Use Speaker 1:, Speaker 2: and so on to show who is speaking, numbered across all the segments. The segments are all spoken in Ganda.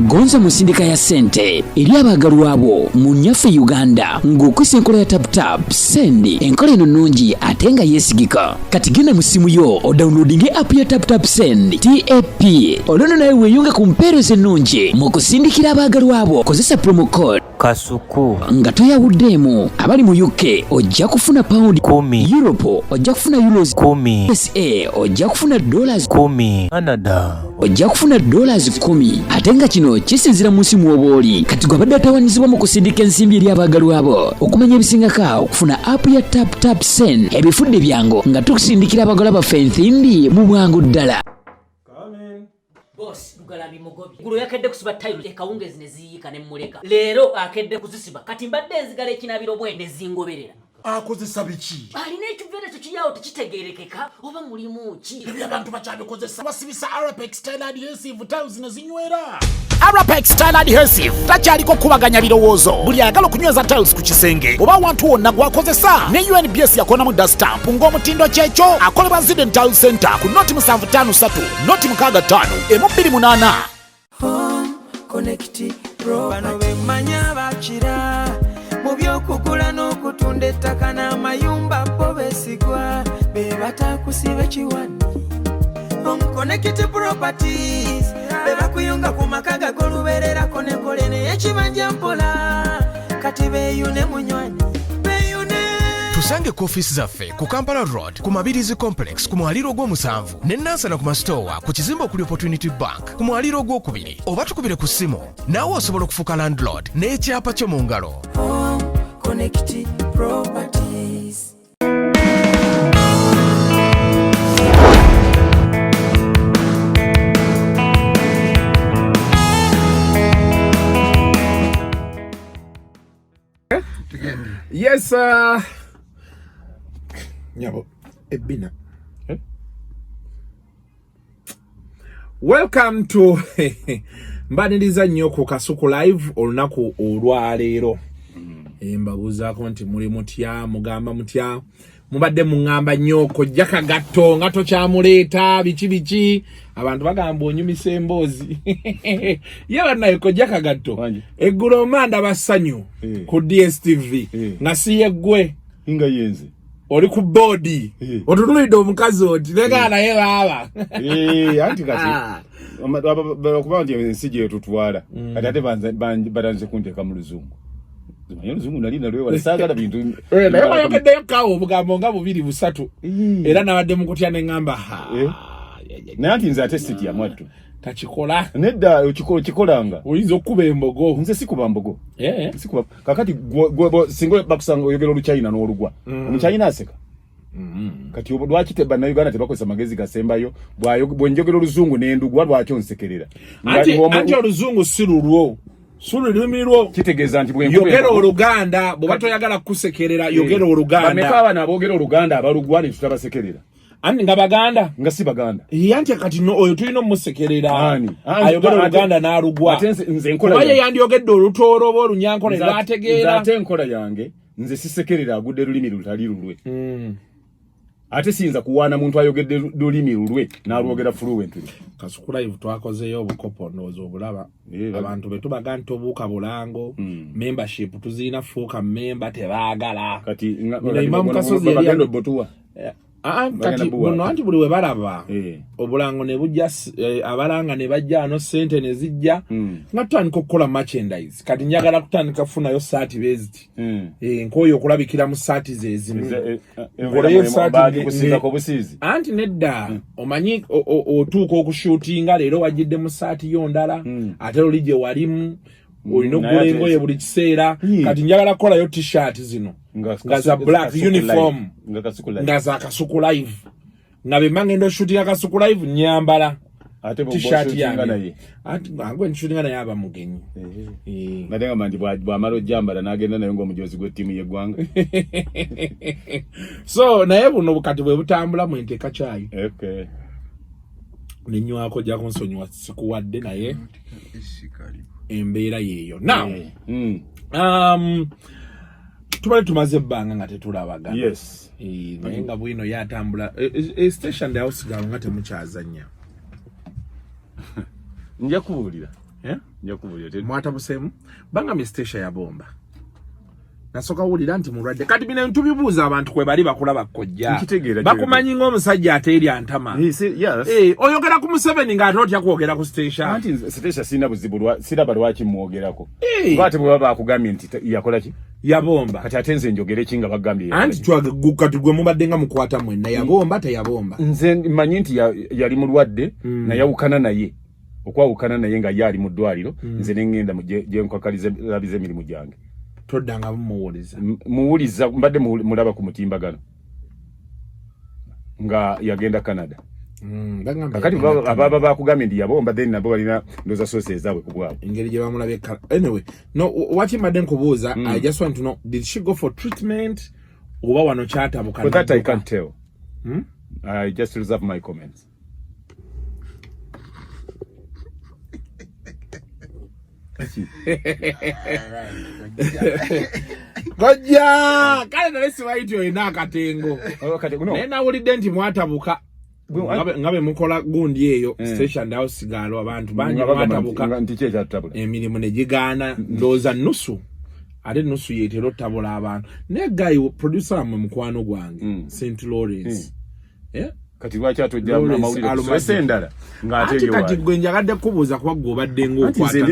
Speaker 1: gonza musindika ya sente eri abagalwa abo mu nnyaffe Uganda ng'okwisa enkola ya tap send enkola eno nnungi ate nga yeesigika. Kati genda mu simu yo odownloadinge app ya tap send TAP olwono nawe weeyunge ku mpeereza ennungi mu kusindikira abagalwa abo. Kozesa promo code
Speaker 2: Kasuku
Speaker 1: nga toyawuddeemu. Abali mu UK ojja kufuna pound 10, Europe ojja kufuna euros 10, USA ojja kufuna dollars 10,
Speaker 2: Canada
Speaker 1: ojja kufuna dollars 10. Ate nga kino kisinzira mu nsi mw'obaoli. Kati gwe abadde atawanyizibwa mu kusindika ensimbi eri abagalwa abo. Okumanya ebisingako okufuna app ya tap send ebifudde byangu nga tukusindikira abagalwa baffe ensimbi mu bwangu ddala.
Speaker 3: Boss Lugalambi Mugobi gulo yakedde kusiba tayiro ekawungezi ne ziyika ne muleka leero akedde kuzisiba kati mbadde enzigala ekinabiro bwe ne zingoberera
Speaker 4: akozesa biki
Speaker 3: alina ekiveera kyo kiyawo tekitegeerekeka oba mulimu ki
Speaker 4: ebyo abantu bakyabikozesa basibisa Arapex Style Adhesive tiles ne zinywera. Arapex Style Adhesive takyaliko kubaganya birowoozo. Buli ayagala okunyweza tiles ku kisenge oba awantu wonna gwakozesa ne UNBS yakonamu dastamp ng'omutindo kyekyo akolebwa Zident Tile Center ku noti 753 noti 65 M28.
Speaker 5: Home Connect Pro bano bemanya bakira mu byokugula n'okutunda ettaka n'amayumba bo besigwa be batakusiba kiwani. Home Connect Properties be bakuyunga ku maka gagolubererako n'enkola n'ekibanja mpola kati beeyune munywani
Speaker 6: tusange ku office zaffe ku Kampala Road ku Mabirizi Complex ku mwaliro gw'omusanvu ne Nansana ku Mastowa ku kizimbe okuli Opportunity Bank ku mwaliro gw'okubiri oba tukubire ku ssimu naawe osobola okufuuka landlord n'ekyapa kyo mu ngalo.
Speaker 5: Home Connect Properties.
Speaker 4: Yes, Nyabo, Ebina. Welcome to Mbaniriza nnyo ku Kasuku Live olunaku olwaleero. Mbabuuzaako nti muli mutya, mugamba mutya, mubadde muŋŋamba nnyo Kojja Kagato nga tokyamuleeta biki abantu bagamba onyumisa emboozi. Ye bannaye Kojja Kagato eggulo manda bassanyu ku DSTV nga siye ggwe
Speaker 7: inga yenze
Speaker 4: oli ku boodi otunulidde omukazi oti leka naye baaba
Speaker 7: anti kati okuba nti ensi gye tutwala kati ate batanze kunteeka mu luzungu oluzungu nali nalwe wala saagala bintu
Speaker 4: naye bayogeddeyo kawo obugambo nga 2-3 era nabadde mu kutya ne ŋŋamba
Speaker 7: naye anti nze ate sitya mwattu
Speaker 4: takikola
Speaker 7: nedda kikolanga
Speaker 4: oyinza okuba embogo
Speaker 7: nze sikuba mbogo sikuba kakati singa bakusanga oyogera oluchina n'olugwa omuchina aseka kati lwaki bannayuganda tebakozesa magezi gasembayo bwenjogera oluzungu n'endugwa lwaki onsekerera
Speaker 4: anti oluzungu si lulwo sululimirwo
Speaker 7: kitegeeza nti
Speaker 4: yogera oluganda bwe batoyagala kusekerera yogera oluganda
Speaker 7: bameka abana aboogera oluganda abalugwa ne tutabasekerera
Speaker 4: ani nga baganda
Speaker 7: nga si baganda
Speaker 4: anti kati oyo tulina omusekerera ayogera oluganda n'alugwa
Speaker 7: nze nkola
Speaker 4: oba ye yandiyogedde olutooro oba olunyankole lwategeera
Speaker 7: ate enkola yange nze sisekerera agudde lulimi lutali lulwe ate siyinza kuwaana muntu ayogedde lulimi lulwe n'alwogera fluently.
Speaker 4: Kasuku Live twakozeyo obukopo ndowooza obulaba abantu be tubaga nti obuuka bulango membership tuziina fuuka member tebaagala
Speaker 7: kati
Speaker 4: Imam Kasozi yali
Speaker 7: botuwa
Speaker 4: kati buno anti buli we balaba obulango ne bujja abalanga ne bajja ano sente ne zijja nga tutandika okukola merchandise kati njagala kutandika kufunayo saati beziti nkooyo okulabikira mu saati zezimu ngoleyo saati anti nedda omanyi otuuka okushuutinga leero wajjidde mu saati yo ndala ate luli gye walimu olina okugula engoye buli kiseera kati njagala kukolayo t-shirt zino nga za black uniform nga za Kasuku Live nga bemba ngenda oshutinga Kasuku Live nyambala t-shirt yange angwe nshutinga naye aba mugenyi
Speaker 7: natenga mandi bwamala ojjambala n'agenda nayo ng'omujozi gw'ettiimu y'eggwanga
Speaker 4: so naye buno bukati bwe butambula mu enteeka kyayi nenywako jja kunsonyiwa sikuwadde naye embeera yeeyo now tubale tumaze ebbanga nga tetulabagana naye nga bwino yatambula station yawo sigalo nga temukyazannya
Speaker 7: nja kubuulira
Speaker 4: Mwatabusemu banga mistesha ya bomba nasoka wulira nti mulwadde kati bino ntubibuuza abantu kwe bali bakulaba Kojja bakumanyi ng'omusajja ateeri antama oyogera ku Museveni ng'ate otya kwogera ku station
Speaker 7: anti station sina buzibu siraba lwaki mwogerako bwate bwe baba akugambye nti yakola ki
Speaker 4: yabomba
Speaker 7: kati atenze njogere kinga bagambye
Speaker 4: anti kati gwe mubadde nga mukwata mwenna yabomba teyabomba
Speaker 7: nze manyi nti yali mulwadde nayawukana naye okwawukana naye nga yali mu ddwaliro nze nengenda gye nkwakalize labize emirimu gyange
Speaker 4: toddanga
Speaker 7: muwuliza mbadde mulaba ku mutimbagano nga yagenda Canada kakati ababa bakugambye ndi yabomba then nabo balina ndoza sources zaabwe kubwabo
Speaker 4: engeri gye bamulabye anyway no what madde nkubuuza I just want to know did she go for treatment oba wano kyatabuka
Speaker 7: that I can't tell I just reserve my comments.
Speaker 4: Kojja kale nalesi waiti oyina akatengo nena wulidde nti mwatabuka ngabe mukola gundi eyo station ndawo sigalo abantu bangi mwatabuka emirimu ne gigaana ndooza nusu ate nusu yeetera otabula abantu ne guy producer mwe mukwano gwange St. Lawrence
Speaker 7: kati lwaki atojja amawulire sendala ng'ate yo
Speaker 4: kati gwe njagadde kubuuza kuba gwe obadde ng'okwata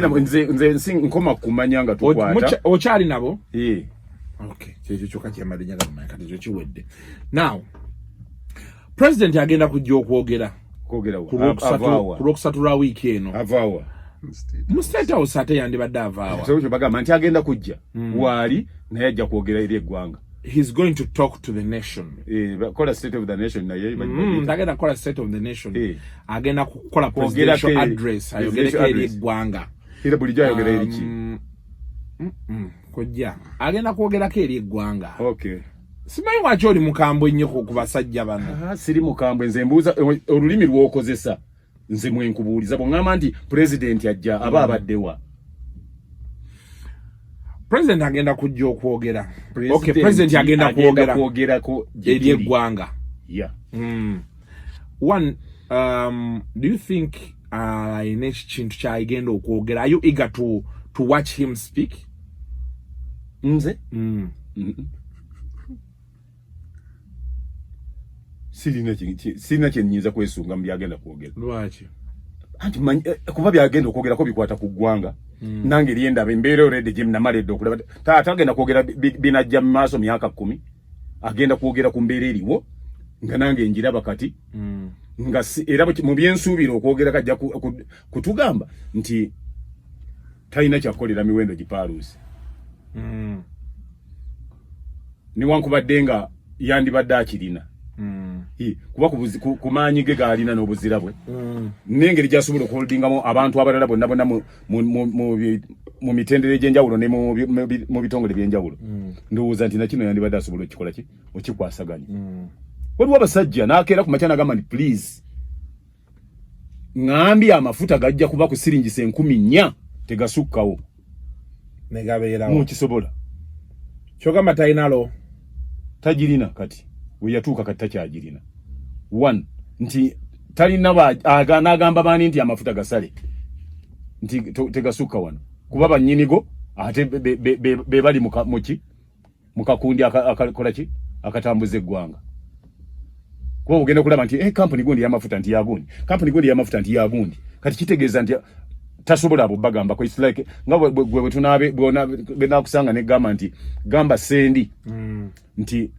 Speaker 7: nze nkoma kumanya nga tukwata
Speaker 4: okyali nabo okay kyekyo kyokka kyemadde njaga kumanya kati ekyo kiwedde now president agenda kujja okwogera ku lwokusatu lwa wiiki eno
Speaker 7: avaawa
Speaker 4: mu State House ate yandibadde avaawa
Speaker 7: so bagamba nti agenda kujja waali naye ajja kwogera eri eggwanga.
Speaker 4: He's going to talk to the nation.
Speaker 7: Call a state of the nation na yeye
Speaker 4: agenda call a state of the nation. Agenda kukola presidential address ayogereko eri eggwanga.
Speaker 7: Era bulijjo ayogera eri ki?
Speaker 4: Kojja agenda kwogerako eri eggwanga.
Speaker 7: Okay.
Speaker 4: Simanyi lwaki oli mukambwe nnyo ku basajja bano.
Speaker 7: Siri mukambwe, nze mbuuza olulimi lw'okozesa nze mwenkubuuliza bw'oŋŋamba nti president ajja aba abaddewa.
Speaker 4: President agenda kujja okwogera. Okay, president agenda kwogerako eri eggwanga.
Speaker 7: Yeah.
Speaker 4: One, do you think in ekintu kyagenda okwogera, are you eager to watch him speak?
Speaker 7: Nze? Sirina kye nnyinza kwesunga mu byagenda kwogera.
Speaker 4: Lwaki?
Speaker 7: Anti kuba byagenda okwogerako bikwata ku ggwanga. Nange lyendaba embeera already gye namaledde okulaba. Taata agenda kwogera binajja mu maaso myaka 10. Agenda kwogera ku mbeera eriwo nga nange njiraba kati. Nga era mu byensuubira okwogera kajja kutugamba nti talina kyakolera miwendo gipaaluusi. Niwankubadde nga yandibadde akirina. Kuba kumaanyi ge gaalina n'obuzira bwe n'engeri gy'asobola okuholdingamu abantu abalala bonna bonna mu mitendera egy'enjawulo ne mu bitongole by'enjawulo ndowooza nti nakino yandibadde asobola okikola ki okikwasaganya. Waliwo abasajja n'akeera ku makya n'agamba nti please ŋŋambye amafuta gajja kuba ku siringisa 4,000 tegasukkawo
Speaker 4: ne gabeerawo
Speaker 7: mukisobola
Speaker 4: kyogamba talinalo
Speaker 7: tagirina kati we yatuuka kati takyagirina. One nti talina n'agamba baani nti amafuta gasale nti tegasukka wano kuba bannyinigo ate be bali mu kakundi akakola ki akatambuza eggwanga. Kuba ogenda kulaba nti kampuni gundi y'amafuta nti yagundi kampuni gundi y'amafuta nti yagundi kati kitegeeza nti tasobola abo bagamba ko it's like nga bwe tunaabe benakusanga ne gamba nti gamba sendi nti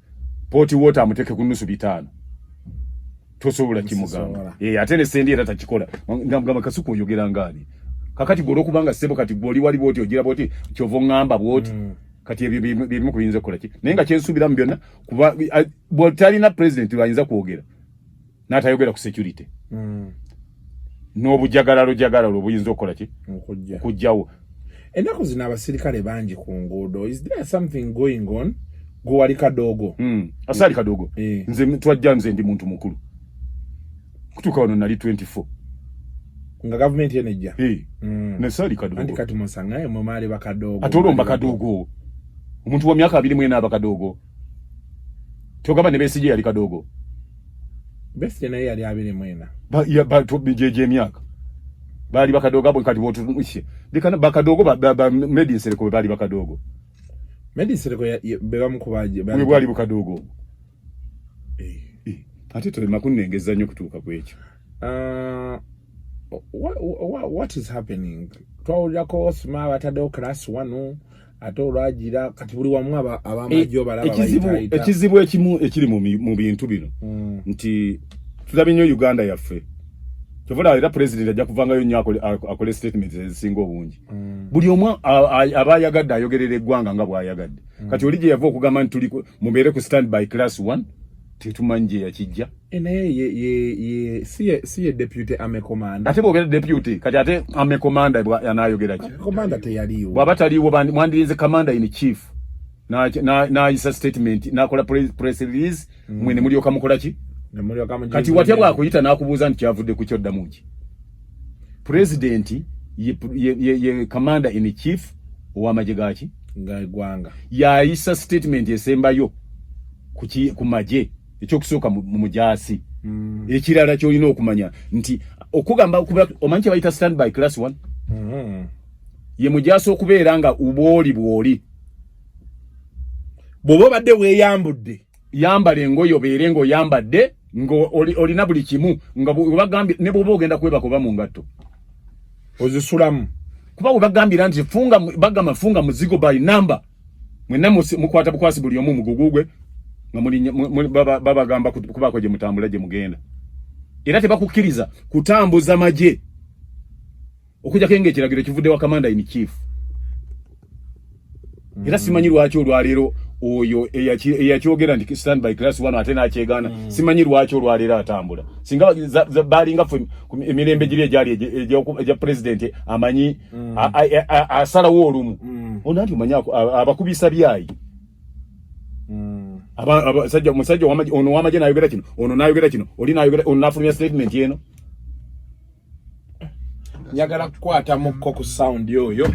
Speaker 7: poti water amuteke ku nusu 5 tosobola kimugamba ate ne sendi era takikola ngamba kasuku oyogera ngani kakati golo kubanga sebo kati goli wali boti ogira boti kyovo ngamba boti kati ebyo bimu kuyinza kola ki nenga kyensubira mu byonna kuba botali na president bayinza kwogera n'atayogera ku security n'obujagalalo obuyinza okukola ki okujjawo.
Speaker 4: Ennaku zino abasirikale bangi ku nguudo. Is there something going on? Go wali kadogo.
Speaker 7: Asali kadogo. Nze twajja nze ndi muntu mukulu. Kutuka wano nali 24.
Speaker 4: Nga government yenejja.
Speaker 7: Ne sali kadogo.
Speaker 4: Andi kati musangaye mu mali bakadogo.
Speaker 7: Atolomba kadogo. Omuntu wa myaka 2 mwena abakadogo. Togaba ne besije yali kadogo.
Speaker 4: Besije naye yali 2 mwena.
Speaker 7: Ba to bijeje myaka. bali bakadogo abo kati botu mushe bikana bakadogo ba medicine ko bali bakadogo
Speaker 4: medicine ko beba mukubaje
Speaker 7: bali bakadogo ati tole makunengeza nyo kutuka kwekyo
Speaker 4: what is happening twawulira ko sima batadde class 1 atolwagira kati buli wamu abamajo balaba
Speaker 7: ekizibu ekimu ekiri mu bintu bino nti tulabe nyo Uganda yaffe tovola era president ajja kuvangayo nnyo akole statement ezisinga obungi buli omwa abayagadde ayogerera eggwanga nga bwayagadde kati olije yava okugamba nti tuli mubeere ku stand by class 1 tetumanje yakijja
Speaker 4: naye ye deputy ame commander
Speaker 7: ate bogera deputy kati ate ame commander yanayogera ki
Speaker 4: commander teyaliwo
Speaker 7: bwaba taliwo mwandirize commander in chief na isa statement nakola press release mwene mulioka mukola ki kati watya bwakuyita nakubuzza nti kyavudde ku kyodda mungi president ye commander in chief ow'amagye gaki
Speaker 4: ng'eggwanga
Speaker 7: yaisa statement esembayo ku magye ekyokusooka mu mujaasi ekirala kyolina okumanya nti okugamba omanyi kye bayita stand by class 1 ye mujaasi okubeera nga ubwoli bwoli
Speaker 4: bw'oba obadde weeyambudde
Speaker 7: yambala engoye obeere ng'oyambadde olina buli kimu nga bagambye ne bw'oba ogenda kwebaka oba mu ngatto
Speaker 4: ozisulamu
Speaker 7: kuba webagambira nti bagamba funga muzigo by number mwenna mukwata bukwasi buli omu mugugugwe nga babagamba kubako gye mutambula gye mugenda era tebakukkiriza kutambuza magye okujjako ng'ekiragiro kivudde wa commander in chief era simanyi lwaki olwaleero oyo eyakyogera nti stand by class 1 ate n'akyegana simanyi lwaki olwaleero atambula singa balinga emirembe giri egyali egya president amanyi asalawo olumu ono nti omanyi abakubisa byayi musajja ono w'amagye n'ayogera kino ono n'ayogera kino oli n'ayogera ono n'afulumya statement eno
Speaker 4: njagala kukwata mukko ku sound yoyo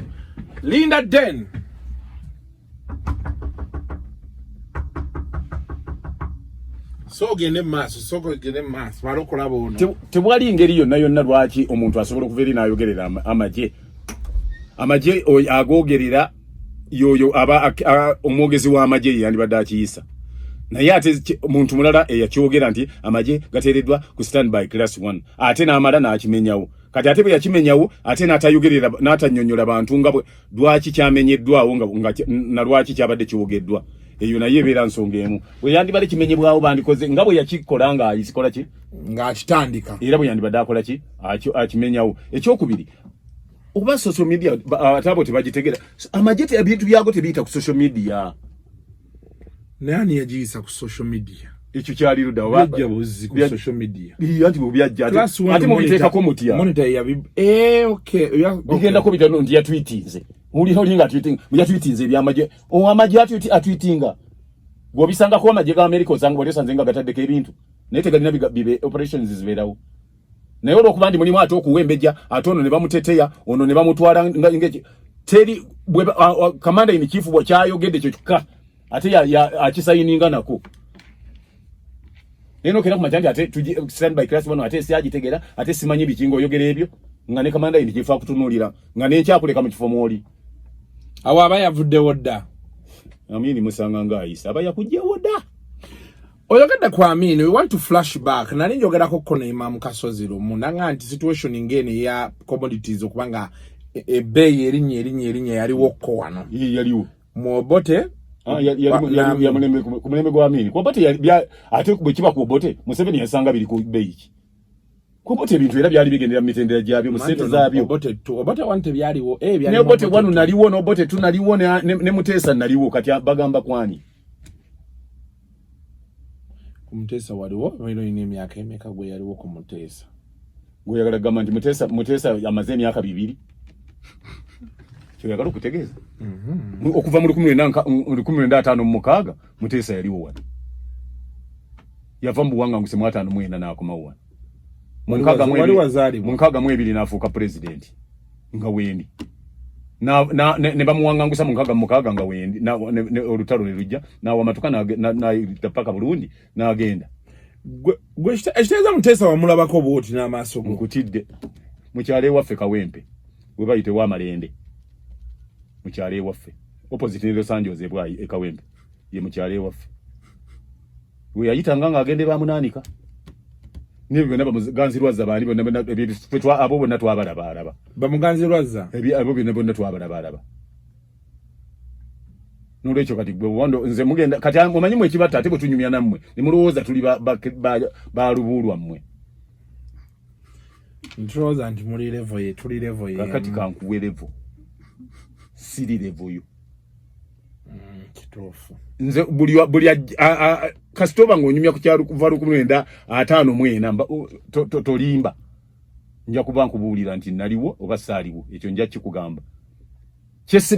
Speaker 4: Linda Den sogende maaso balokola bono
Speaker 7: tebwali ngeri yonna lwaki omuntu asobola okuva eri n'ayogerera amagye agoogerera yoyo aba omwogezi w'amagye yandibadde akiyisa naye ate omuntu mulala eyakyogera nti amagye gateereddwa ku stand by class 1 ate n'amala n'akimenyawo kati ate bwe yakimenyawo ate n'atayogerera n'atanyonnyola bantu nga lwaki kyamenyeddwawo na lwaki kyabadde kyogeddwa eyo naye ebeera nsonga emu bwe yandibadde kimenyebwawo bandikoze nga bwe yakikola nga ayisikola ki
Speaker 4: ng'akitandika
Speaker 7: era bwe yandibadde akola ki akimenyawo ekyokubiri oba social media atabo tebagitegera amagye ebintu byago tebiyita ku social media
Speaker 4: nani yagiyisa ku social media
Speaker 7: ekyo kyali luda
Speaker 4: wajja buzi ku social media
Speaker 7: anti bubyajja ate mubiteekako mutya
Speaker 4: monitor ya okay
Speaker 7: bigenda ko bitano ndi ya tweetinze oli nga tweeting ya tweetinze ebyamagye amagye atweetinga gobisanga ko amagye ga America ozanga bali sanze nga gataddeko ebintu naye tegalina bibe operations zibeerawo naye olwokuba ndi mulimu ate okuwembejja ate ono ne bamuteteya ono ne bamutwala ngeki teri commander in chief bwakyayogedde ekyo kyokka ate akisayininga nako neno kera kumajanja ate stand by class 1 ate siagitegera ate simanyi bikingo oyogera ebyo nga ne commander in chief akutunulira nga ne kyakuleka mu kifo moli
Speaker 4: awo abayavudde wodda
Speaker 7: amini musanga nga ayisa abayakujja wodda
Speaker 4: oyogedde kwa amini we want to flash back nali njogerako ko ne Imam Kasoziro munanga anti situation ngene ya commodities okubanga ebbeyi erinnya yaliwo ko wano
Speaker 7: yaliwo
Speaker 4: Mwobote
Speaker 7: ya mulembe gwa amini Mwobote ate bwe kiba ku Mwobote Museveni yasanga biri ku bbeyi Mwobote ebintu era byali bigendera mu mitendera gyabyo mu sente zaabyo
Speaker 4: Mwobote wante byaliwo
Speaker 7: byali Mwobote wanu naliwo Mwobote 2 naliwo ne Mutesa naliwo kati bagamba kwani
Speaker 4: Mutesa waliwo wino ine emyaka emeka gwe yaliwo ku Mutesa
Speaker 7: gwe yagala gamba nti Mutesa amaze emyaka 2 kyo yagala okutegeeza okuva mu 1956 mu mukaaga Mutesa yaliwo wano yava mu buwanga nguse mu 5 n'akomawo wano mu nkaaga mu 2 n'afuuka president nga wendi ne bamuwangangusa mu mukaaga nga wendi olutalo ne lujja nawa matuka na paka Burundi n'agenda
Speaker 4: gwe ekitegeeza Mutesa wamulabako bwoti n'amaaso go
Speaker 7: nkutidde mukyale waffe Kawempe we bayite wa Malende mukyale waffe opposite Los Angeles bwayi e Kawempe ye mukyale waffe we yayitanga nga agende bamunanika nibe naba muganzirwaza bali bonna ebitwa abo bonna twabalaba
Speaker 4: bamuganzirwaza
Speaker 7: abo bonna twabalaba nolekyo kati gwe wando nze mugenda kati mumanyi mwe kibata ate butunyumya nammwe nimulowooza tuli ba lubulwa mmwe
Speaker 4: ntroza nti muri level ye tuli level ye
Speaker 7: kati kankuwe level siri level yo
Speaker 4: kitofu
Speaker 7: nze buli kasitoba ngonyumya ku kyaru kuva 1954 tolimba nja kuba nkubuulira nti naliwo oba saaliwo ekyo nja kikugamba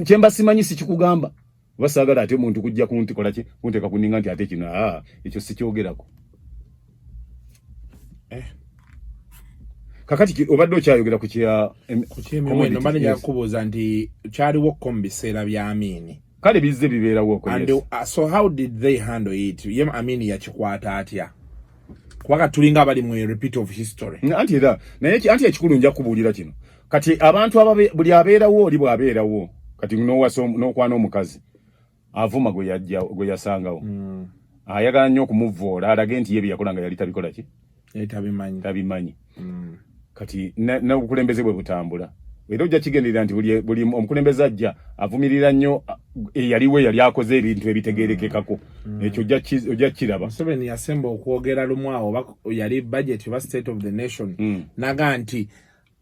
Speaker 7: kyemba simanyi si kikugamba basagala ate muntu kujja kunti kola ki kunteka kuninga nti ate kino ekyo si kyogerako kakati obadde okyayogera ku kya
Speaker 4: emwe nomani yakubuza nti kyaliwo kombisera bya Amini
Speaker 7: kale bizze bibeerawo ko
Speaker 4: and so how did they handle it yem Amini yakikwata atya kwaka tulinga bali mu repeat of history
Speaker 7: anti era naye anti ekikulu nja kubuulira kino kati abantu buli abeerawo oli bwabeerawo kati n'okwana omukazi avuma gwe yasangawo ayagala nnyo okumuvoola alage nti ye byakola nga yali tabikola ki tabimanyi kati n'obukulembeze bwe butambula era ojja kigenderera nti buli omukulembeze ajja avumirira nnyo yali akoze ebintu ebitegeerekekako ekyo ojja kiraba
Speaker 4: Museveni yasemba okwogera lumwawo yali budget ba state of the nation naga nti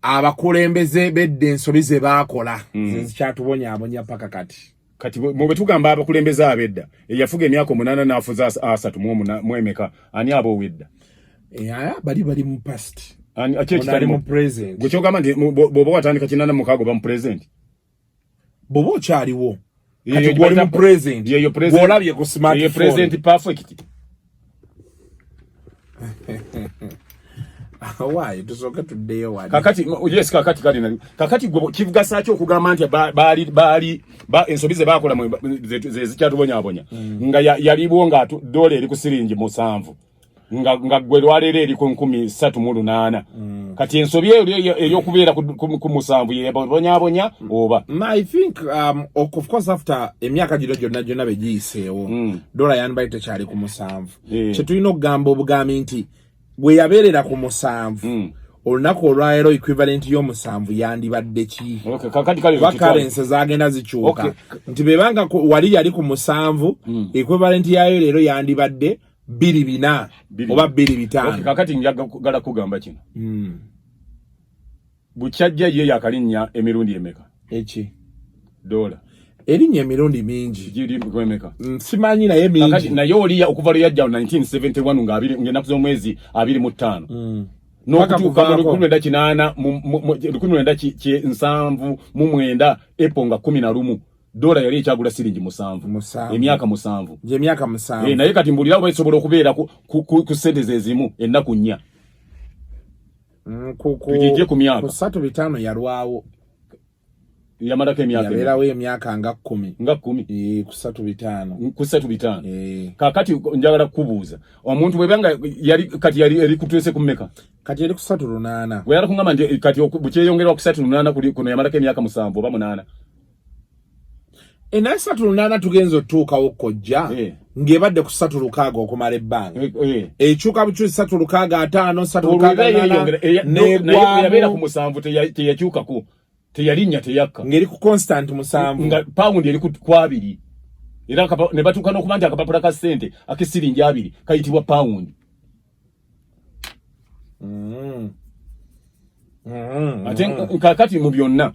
Speaker 4: abakulembeze bedde ensobi ze baakola zikyatubonyaabonya paka
Speaker 7: kati mwe tugamba abakulembeze abedda eyafuga emyaka 8 n'afuza 3 mu emeka ani abo wedda
Speaker 4: bali mu past
Speaker 7: ani akekitali mu present gwe kyogamba nti bobo watandika kinana mukago ba mu present
Speaker 4: bobo kyaliwo kati gwe mu present
Speaker 7: yeyo present
Speaker 4: olabye ku smartphone
Speaker 7: yeyo present perfect
Speaker 4: why tusoka tuddeyo wadi
Speaker 7: kakati yes kakati kali nali kakati gwe kivuga sacho okugamba nti bali ensobize bakola ze zikyatubonyabonya nga yaliwo nga dole eri ku siringi 7 nga gwe lwalere eri ku 13.8 kati ensobi eyokubeera ku 7 ye bonyabonya oba
Speaker 4: I think of course after emyaka giro jonna begiyiseewo dola yanbayite kyali ku 7 kyetulina okugamba obugambi nti bwe yabeerera ku 7 olunaku olwaleero equivalent y'omusanvu yandibadde ki
Speaker 7: kakati kale
Speaker 4: currency zagenda zikyuka nti bebanga wali yali ku 7 equivalent yayo leero yandibadde 2.4 oba 2.5
Speaker 7: kakati njagala kugamba kino bukyajja ye yakalinnya emirundi emeka
Speaker 4: eki
Speaker 7: dola
Speaker 4: erinnya emirundi mingi
Speaker 7: giri kwemeka
Speaker 4: simanyi naye mingi
Speaker 7: kakati naye oli okuva lwe yajja 1971 nga ng'enaku z'omwezi 25 n'okutuuka mu 1979 April nga 11 dola yali ekyagula siringi 7 emyaka 7 naye kati mbulira oba esobola okubeera ku sente zezimu ennaku 4 tujije ku myaka
Speaker 4: ku 35 yalwawo
Speaker 7: yamalako emyaka
Speaker 4: yabeerawo emyaka nga 10 ku
Speaker 7: 35 kakati njagala kubuuza omuntu bwebanga yali kutuuse ku mmeka
Speaker 4: kati yali ku 38
Speaker 7: bwe yali kungamba nti kati bukyeyongerwa ku 38 kuno yamalako emyaka 7 oba 8
Speaker 4: ena 38 tugenza otuukawo Kojja ng'ebadde ku 36 okumala ebbanga ekyuka bukyusi 35
Speaker 7: naye yabeera ku 7 teyakyukako teyalinnya teyakka
Speaker 4: ngeri ku constant 7
Speaker 7: nga pound eri ku 2 era ne batuuka n'okuba nti akapapula ka ssente ak'esiringi 2 kayitibwa pound ate kakati mu byonna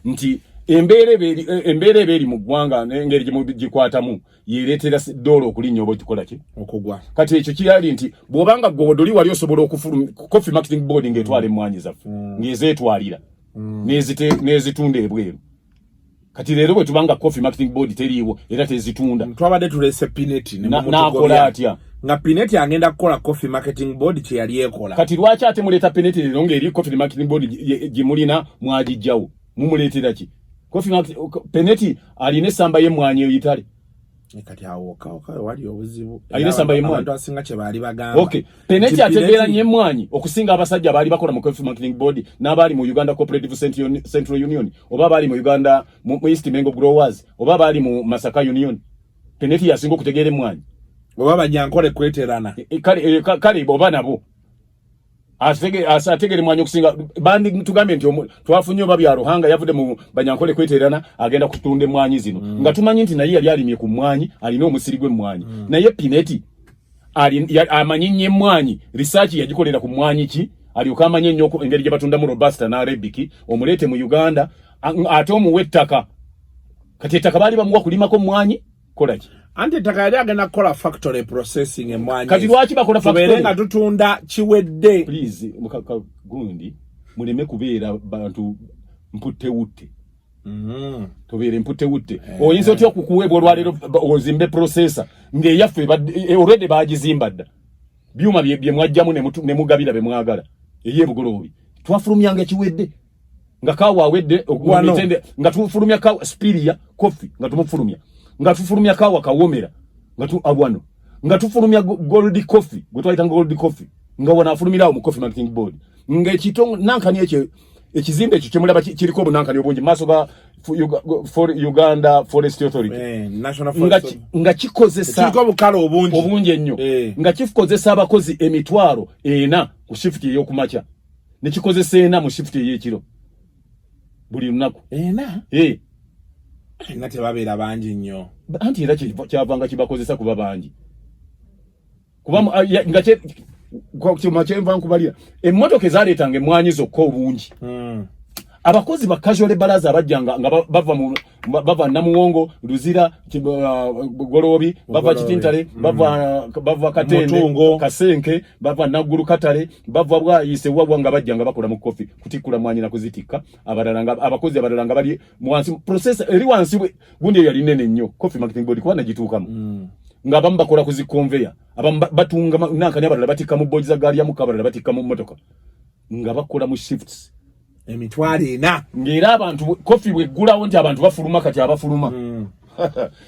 Speaker 7: nti embeera eri mu ggwanga n'engeri gikwatamu yereetera dola okulinnya oba okikola ki
Speaker 4: okugwa
Speaker 7: kati ekyo kiyali nti bw'obanga gwodoli wali osobola okufuluma coffee marketing board ng'etwala emmwanyi zaffe ng'ezeetwalira n'ezitunda ebweru kati leero bwe tubanga coffee marketing board teriiwo era tezitunda
Speaker 4: twabadde tuleese pineti
Speaker 7: n'akola atya
Speaker 4: nga pineti agenda kukola coffee marketing board kye yali ekola
Speaker 7: kati lwaki ate muleeta pineti leero ng'eri coffee marketing board gye mulina mwagijjawo mumuleetera ki coffee marketing pineti alina essamba y'emmwanyi eyitale
Speaker 4: Kati awoka wali obuzibu.
Speaker 7: Ayine samba yemwanyi.
Speaker 4: Abantu asinga kye bali bagamba.
Speaker 7: Okay. Peneti ategeera nyemwanyi okusinga abasajja bali bakola mu Coffee Marketing Board n'abali mu Uganda Cooperative Central Union oba bali mu Uganda mu East Mengo Growers oba bali mu Masaka Union. Peneti yasinga okutegeera emwanyi.
Speaker 4: Oba banyankole kweterana.
Speaker 7: Kale oba nabo. Ategere mwanyi okusinga bandi tugambe nti twafunye oba bya Ruhanga yavude mu banyankole kweterana agenda kutunde mwanyi zino nga tumanyi nti naye yali alimye ku mwanyi alina omusiri gwe mwanyi naye Pineti amanyinye mwanyi research yagikolera ku mwanyi ki alyoka amanye nnyo engeri gye batunda mu Robusta na Arabic omulete mu Uganda ate omuwe ettaka kati ettaka bali bamuwa kulimako mwanyi kola ki
Speaker 4: Ante takayali agenda kola factory processing emwanyi.
Speaker 7: Kati lwaki bakola factory?
Speaker 4: Tuberenga tutunda chiwedde.
Speaker 7: Please, mukaka gundi, muleme kubeera bantu mpute ute. Tubere mpute ute. Oyinza otya okukuwebwa olwalero ozimbe processor. Nge yaffe already bagizimba dda. Byuma bye mwajjamu ne mugabira be mwagala. Eye bugolobi. Twafulumyanga chiwedde. Nga kawa awedde okumitende nga tufulumya kawa spiria coffee nga tumufulumya. Nga tufulumya kawa kawomera nga tu abwano nga tufulumya gold coffee gotwaita gold coffee nga wana afulumira mu Coffee Marketing Board nga ekitongo nankani ekizimbe ekyo kyemulaba kiriko bunankani obungi maso ga for Uganda Forest Authority
Speaker 4: National Forest
Speaker 7: nga kikozesa
Speaker 4: kiriko bukalo
Speaker 7: obungi ennyo nga kikozesa abakozi emitwaro ena ku shift y'okumacha ne kikozesa ena mu shift y'ekiro buli lunaku
Speaker 4: ena ngate babeera bangi nnyo
Speaker 7: anti era kyavanga kibakozesa kuba bangi kuba nga kyuma kyenva nkubalira emmotoka ezaleetanga emwanyi zokka obungi abakozi ba casual balaza abajjanga nga bava Namuwongo Luzira Golobi bava Kitintale bava Katende Kasenke bava Naguru Katale bava bwayise wabwa nga bajjanga bakola mu coffee kutikula mwanyi na kuzitika abalalanga abakozi abalalanga bali mwansi process eri wansi gundi yali nene nnyo Coffee Marketing Board kwa najitukamu nga bamba kola kuzikonveya abamba batunga nankani abalala batika mu boji za gari ya mukabala batika mu motoka nga bakola mu shifts
Speaker 4: emitwale ena
Speaker 7: ngira abantu coffee bwe gulawo nti abantu bafuluma kati abafuluma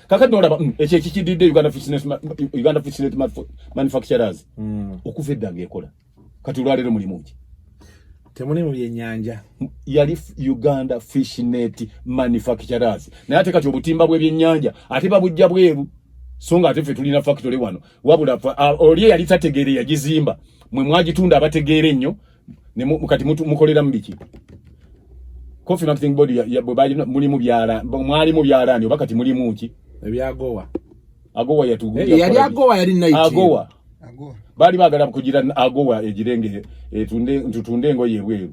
Speaker 7: kakati olaba ekyo kikididde Uganda Fish Manufacturers okuvedda ngekola kati olwalero mulimu ki
Speaker 4: temuli mu byennyanja
Speaker 7: yali Uganda Fish Net Manufacturers naye ate kati obutimba bw'ebyennyanja ate babujja bweru songa ate ffe tulina factory wano wabula oli yali tategeere yagizimba mwe mwagitunda abategeere nnyo ne mukati mukolera mbiki Coffee Marketing Board ya bwe muli mu byala mwali mu byalani obakati muli muki
Speaker 4: ebyagowa
Speaker 7: agowa yatuguja
Speaker 4: yali agowa yali night
Speaker 7: agowa bali bagala kugira agowa ejirenge tutunde ngo yebweru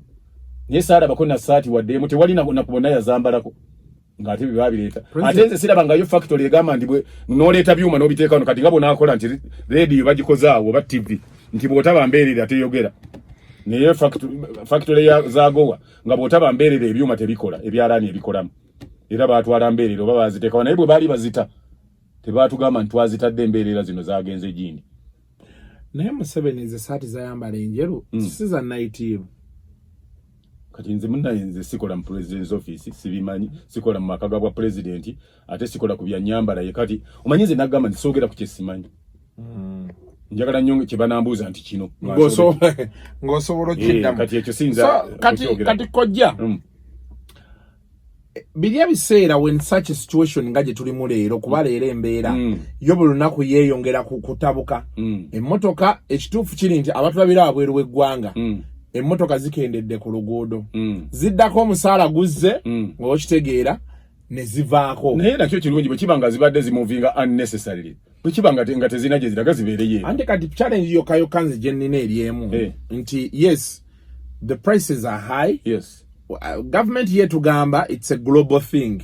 Speaker 7: nyesara bakona sati wademo te wali na kubona yazambalako ngati bibabireta atenze siraba ngayo factory egamba ndibwe noleta byuma nobiteeka no kati ngabo nakola nti radio bagikozaawo ba TV nti botaba mberere ateyogera niye factory ya zagowa nga botaba mberere ebyuma tebikola ebyalani ebikolamu era batwala mberere oba baziteeka naye bwe bali bazita tebatugamba ntwazitadde mberera zino zagenze jindi
Speaker 4: naye Museveni ze sati zayambala enjeru siza night
Speaker 7: kati nze munnayenze sikola mu president's office sibimanyi sikola mu makaga bwa president ate sikola ku bya nyambala ye kati omanyize nagamba ndisogera ku kyesimanyi njagala nnyo kye banambuuza nti kino
Speaker 4: ng'osobola okiddamu
Speaker 7: kati ekyo sinza
Speaker 4: kati kojja biri ebiseera when such a situation nga gye tulimu leero kuba leero embeera yo buli lunaku yeeyongera kutabuka emmotoka ekituufu kiri nti abatulabira wabweru w'eggwanga emmotoka zikendedde ku luguudo ziddako omusaala guzze ng'okitegeera ne zivaako
Speaker 7: naye nakyo kirungi bwe kiba nga zibadde zimuvinga unnecessarily bwe kiba nga tezina gye ziraga zibeereyo
Speaker 4: ante kati challenge yokka nze gye nnina eri emu nti yes the prices are high
Speaker 7: yes
Speaker 4: government yetugamba it's a global thing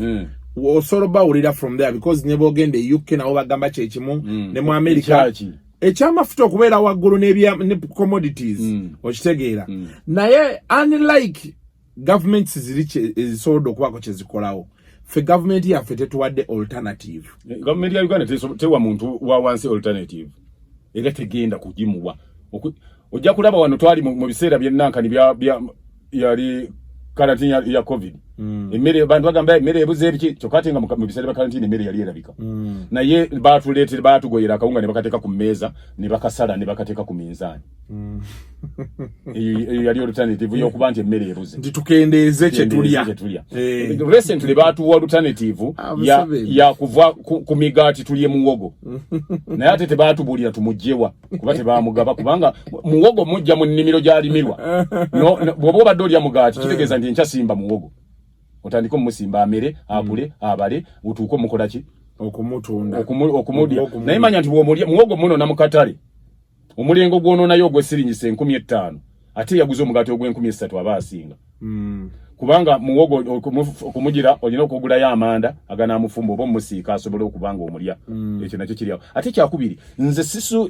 Speaker 4: osobola bawulira from there because ne boogenda e UK nabo bagamba kyekimu ne mu America ekyamafuta okubeera waggulu ne commodities okitegeera naye unlike governments ziri ezisobodde okubaako kyezikolawo ffe government yaffe tetuwadde alternative
Speaker 7: government ya Uganda tewa muntu wa wansi alternative era tegenda kugimuwa ojja kulaba wano twali mu biseera byennankani yali quarantine ya COVID emmere bantu bagamba emmere ebuze ebiki kyokati nga mu bisale ba quarantine emmere yali erabika naye baatuleetera baatugoyera akawunga ne bakateeka ku mmeeza ne bakasala ne bakateeka ku minzaani eyo yali alternative y'okuba nti emmere ebuze
Speaker 4: nti tukendeeze kye tulya
Speaker 7: recently baatuwa alternative ya kuva ku migaati tulye muwogo naye ate tebaatubuulira tumugjewa kuba tebaamugaba kubanga muwogo mujja mu nnimiro gy'alimirwa bw'oba obadde olya mugaati kitegeeza nti enkyasimba muwogo otandika omusimba amere akule abale utuuko mukola ki
Speaker 4: okumutunda
Speaker 7: okumudya naye manya nti bw'omulya muwogo muno na mukatale omulengo gwononayo ogw'essiringisa 15,000 ate yaguze omugaati ogw'13,000 aba asinga kubanga muwogo okumugira olina okugulayo amanda aganamufumba oba omusiika asobole okubanga omulya ekyo nakyo kiriawo ate kyakubiri nze sisu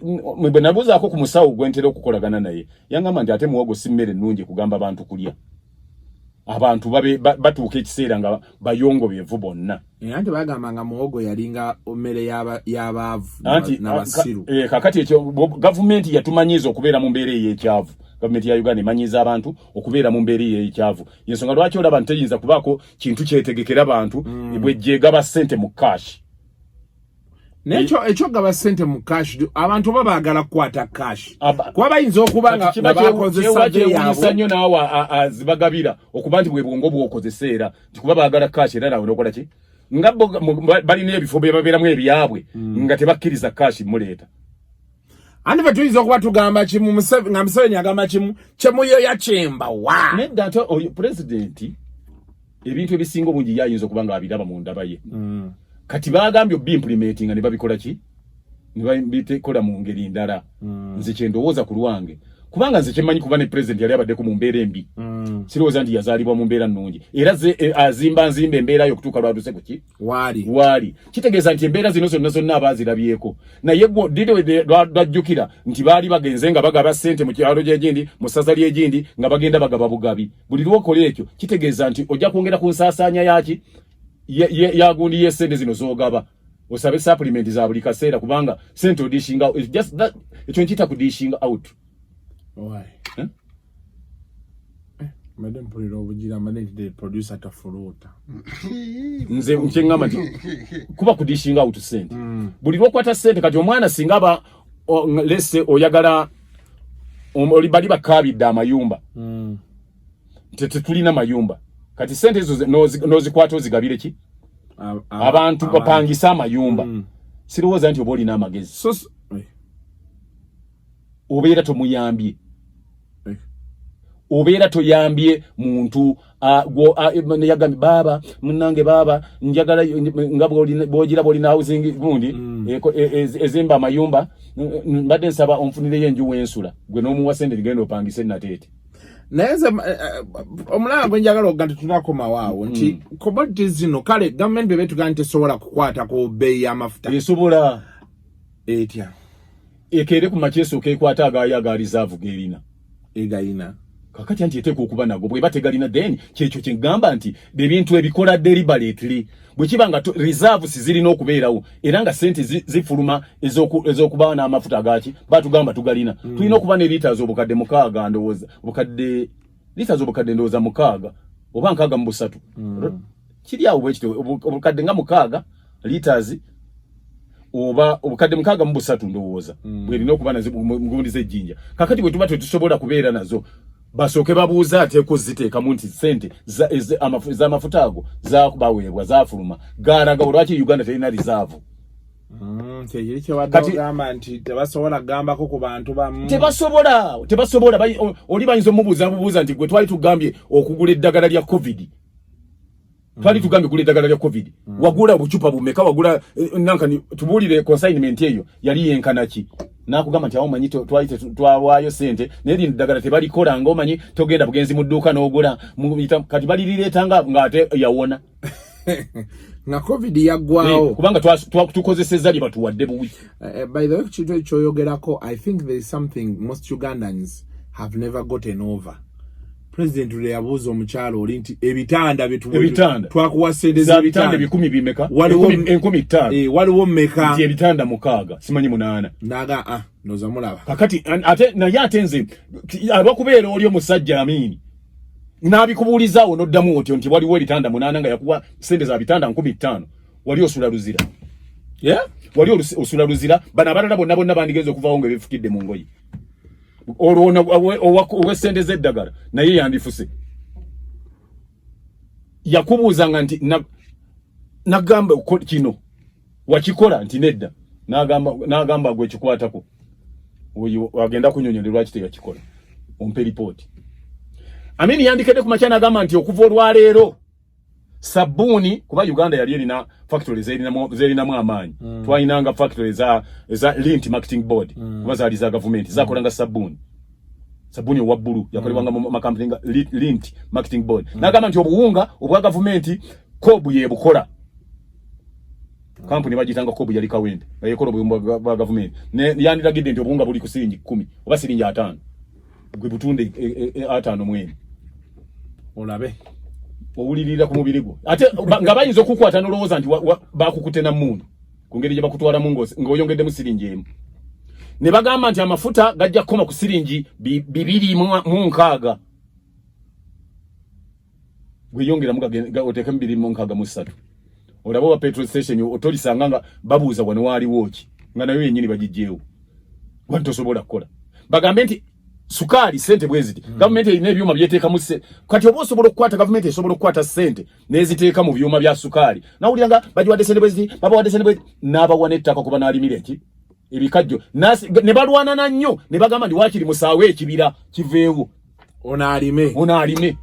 Speaker 7: bwe nabuuzaako ku musawo gwentera okukolagana naye yangamba nti ate muwogo si mmere nnungi kugamba abantu kulya abantu batuuka ekiseera nga bayongo byevu bonna
Speaker 4: anti bagambanga muwogo yalinga mmere y'abaavu n'abasiru
Speaker 7: kakati ekyo gavumenti yatumanyiza okubeera mu mbeera ey'ekyavu gavumenti ya Uganda emanyiza abantu okubeera mu mbeera ey'ekyavu yensonga lwaki olaba nteyinza kubaako kintu kyetegekera abantu bwejjeegaba ssente mu kashi
Speaker 4: ekyo gaba ssente mu cash abantu babaagala kukwata cash kuba bayinza okuba nga bakozesa
Speaker 7: kyewunyisa nnyo naawe azibagabira okuba nti bwe bwongo bw'okozeseera nti kuba baagala cash era naawe nokola ki nga balina ebifo bye babeeramu ebyabwe nga tebakkiriza cash muleeta
Speaker 4: andi fe tuyinza okuba tugamba kimu nga Museveni agamba kimu kyemuyo yakyemba wa
Speaker 7: nedda ate pulezidenti ebintu ebisinga obungi yayinza okuba nga abiraba mu ndaba ye kati bagambye obimplementinga ne babikola ki ne babitekola mu ngeri ndala nze kyendowooza ku lwange kubanga nze kyemmanyi kuba ne president yali abaddeko mu mbeera embi sirowooza nti yazaalibwa mu mbeera nnungi era azimba embeera yo okutuuka lwaduse ku ki waali kitegeeza nti embeera zino zonna abaazirabyeko naye dide lwajjukira nti baali bagenze nga bagaba ssente mu kyalo gyegindi mu ssaza lyegindi nga bagenda bagaba bugabi buli lwokola ekyo kitegeeza nti ojja kwongera ku nsaasaanya yaki yagundi yesente zino zogaba osabe supplement za buli kaseera kubanga sente odishinga out just that ekyo nkita ku dishing out
Speaker 4: why madam pulira obugira manage the producer tafuluta
Speaker 7: nze mkyengamba nti kuba ku dishing out sente buli lwokwata sente kati omwana singa aba lesse oyagala oli bali bakabidde amayumba tetulina mayumba kati sente ezo nozikwata ozigabire ki abantu bapangisa amayumba sirowooza nti oba olina amagezi obeera tomuyambye obeera toyambye muntu yagambye baaba munange baaba njagala nga bw'ogira bw'olina housing gundi ezimba amayumba mbadde nsaba onfunireyo enju w'ensula gwe n'omuwa sente ligenda opangise nateete
Speaker 4: naye omulala gwe njagala okuga tetunakoma waawo nti commodities zino kale gavumenti bebe tugaa nti tesobola kukwata ku bbeeyi y'amafuta
Speaker 7: esobola
Speaker 4: etya
Speaker 7: ekeere ku makyesi okeekwata agaayo aga reserve g'erina
Speaker 4: egayina
Speaker 7: kakati anti eteeka okuba nago bweba tegalina then kyekyo kyegamba nti ebintu ebikola deliberately bwe kiba nga reserves zirina okubeerawo era nga sente zifuluma ez'okuba n'amafuta agaki batugamba tugalina tulina okuba ne liters obukadde 6 ndowooza obukadde ndowooza 6 oba 6 kiri awo bwe kityo obukadde nga 6 liters oba obukadde 6 ndowooza bwerina okuba nazo ngundi z'ejjinja kakati bwe tuba tetusobola kubeera nazo basooke babuuza ateeko ziteekamu nti sente z'amafuta ago zakubaweebwa zafuluma gaalaga olwaki Uganda terina reserve
Speaker 4: kyekiri kyewaddagamba nti tebasobola kugambako ku bantu bamu
Speaker 7: tebasobola oli bayinza omubuuza nti gwe twali tugambye okugula eddagala lya covid wagula obucupa bumeka wagula nankani tubuulire consignment eyo yali yenkana ki nakugamba nti awo manyi twawaayo sente naye lino eddagala tebalikola ng'omanyi togenda bugenzi mu dduuka n'ogula kati balirireetanga ng'ate yawona
Speaker 4: nga covid yaggwawo
Speaker 7: kubanga tukozesezza lye batuwadde buwi
Speaker 4: by the way kintu ekyoyogerako I think there is something most Ugandans have never gotten over. President ule yabuuza omukyalo oli nti ebitanda twakuwa sente
Speaker 7: z'ebitanda 10 bimeka 10,500
Speaker 4: waliwo mmeka
Speaker 7: nti ebitanda 6 simanyi 8
Speaker 4: naga noza mulaba
Speaker 7: kakati ate naye ate nze alwakubeera oli omusajja amini Nabikubuulizaawo n'oddamu otyo nti waliwo ebitanda 8 nga yakuwa sente za bitanda 15 wali osula luzira. Wali osula luzira bana abalala bonna bandigeze okuvaawo nga befukidde mu ngoyi. Olwo owe sente z'eddagala naye yandifuse. Yakubuuzanga nti nagamba kino wakikola nti nedda nagamba gwe kikwatako oyo agenda kunyonyolerwa lwaki teyakikola ompe report. Amini yandikede ku machana agamba nti okuva olwaleero sabuni kuba Uganda yali erina factories zerinamu amaanyi twayinanga factories za Lint Marketing Board kuba zaali za government zakolanga sabuni owa bbulu yakolebwanga mu makampuni nga Lint Marketing Board nagamba nti obuwunga obwa government kobu yebukola kampuni bagitanga kobu yali kawende yakola obuwunga bwa government ne yandiragidde nti obuwunga buli ku siringi 10 oba siringi 5 gwe butunde 5 mwene
Speaker 4: olabe
Speaker 7: owulirira ku mubiri gwo ate nga bayinza okukwata n'olowooza nti bakukute na mmundu ku ngeri gye bakutwala mu ng'oyongedde mu siringi emu ne bagamba nti amafuta gajja kukoma ku siringi 2.6 gweyongera oteeke 2.63 olaba wa petrol station otolisanga nga babuuza wano waaliwo ki nga nayo yennyini bagijjeewo wano tosobola kukola bagambe nti sukali sente bweziti government erina ebyuma byeteekamu kati oba osobola okukwata government esobola okukwata sente neziteeka mu byuma bya sukali nawuliranga bagiwadde sente bweziti babawadde sente bweziti n'abawa n'ettaka kuba n'alimira eki ebikajjo ne balwanana nnyo ne bagamba ndi waakiri musaawe ekibira kiveewo
Speaker 4: ono alime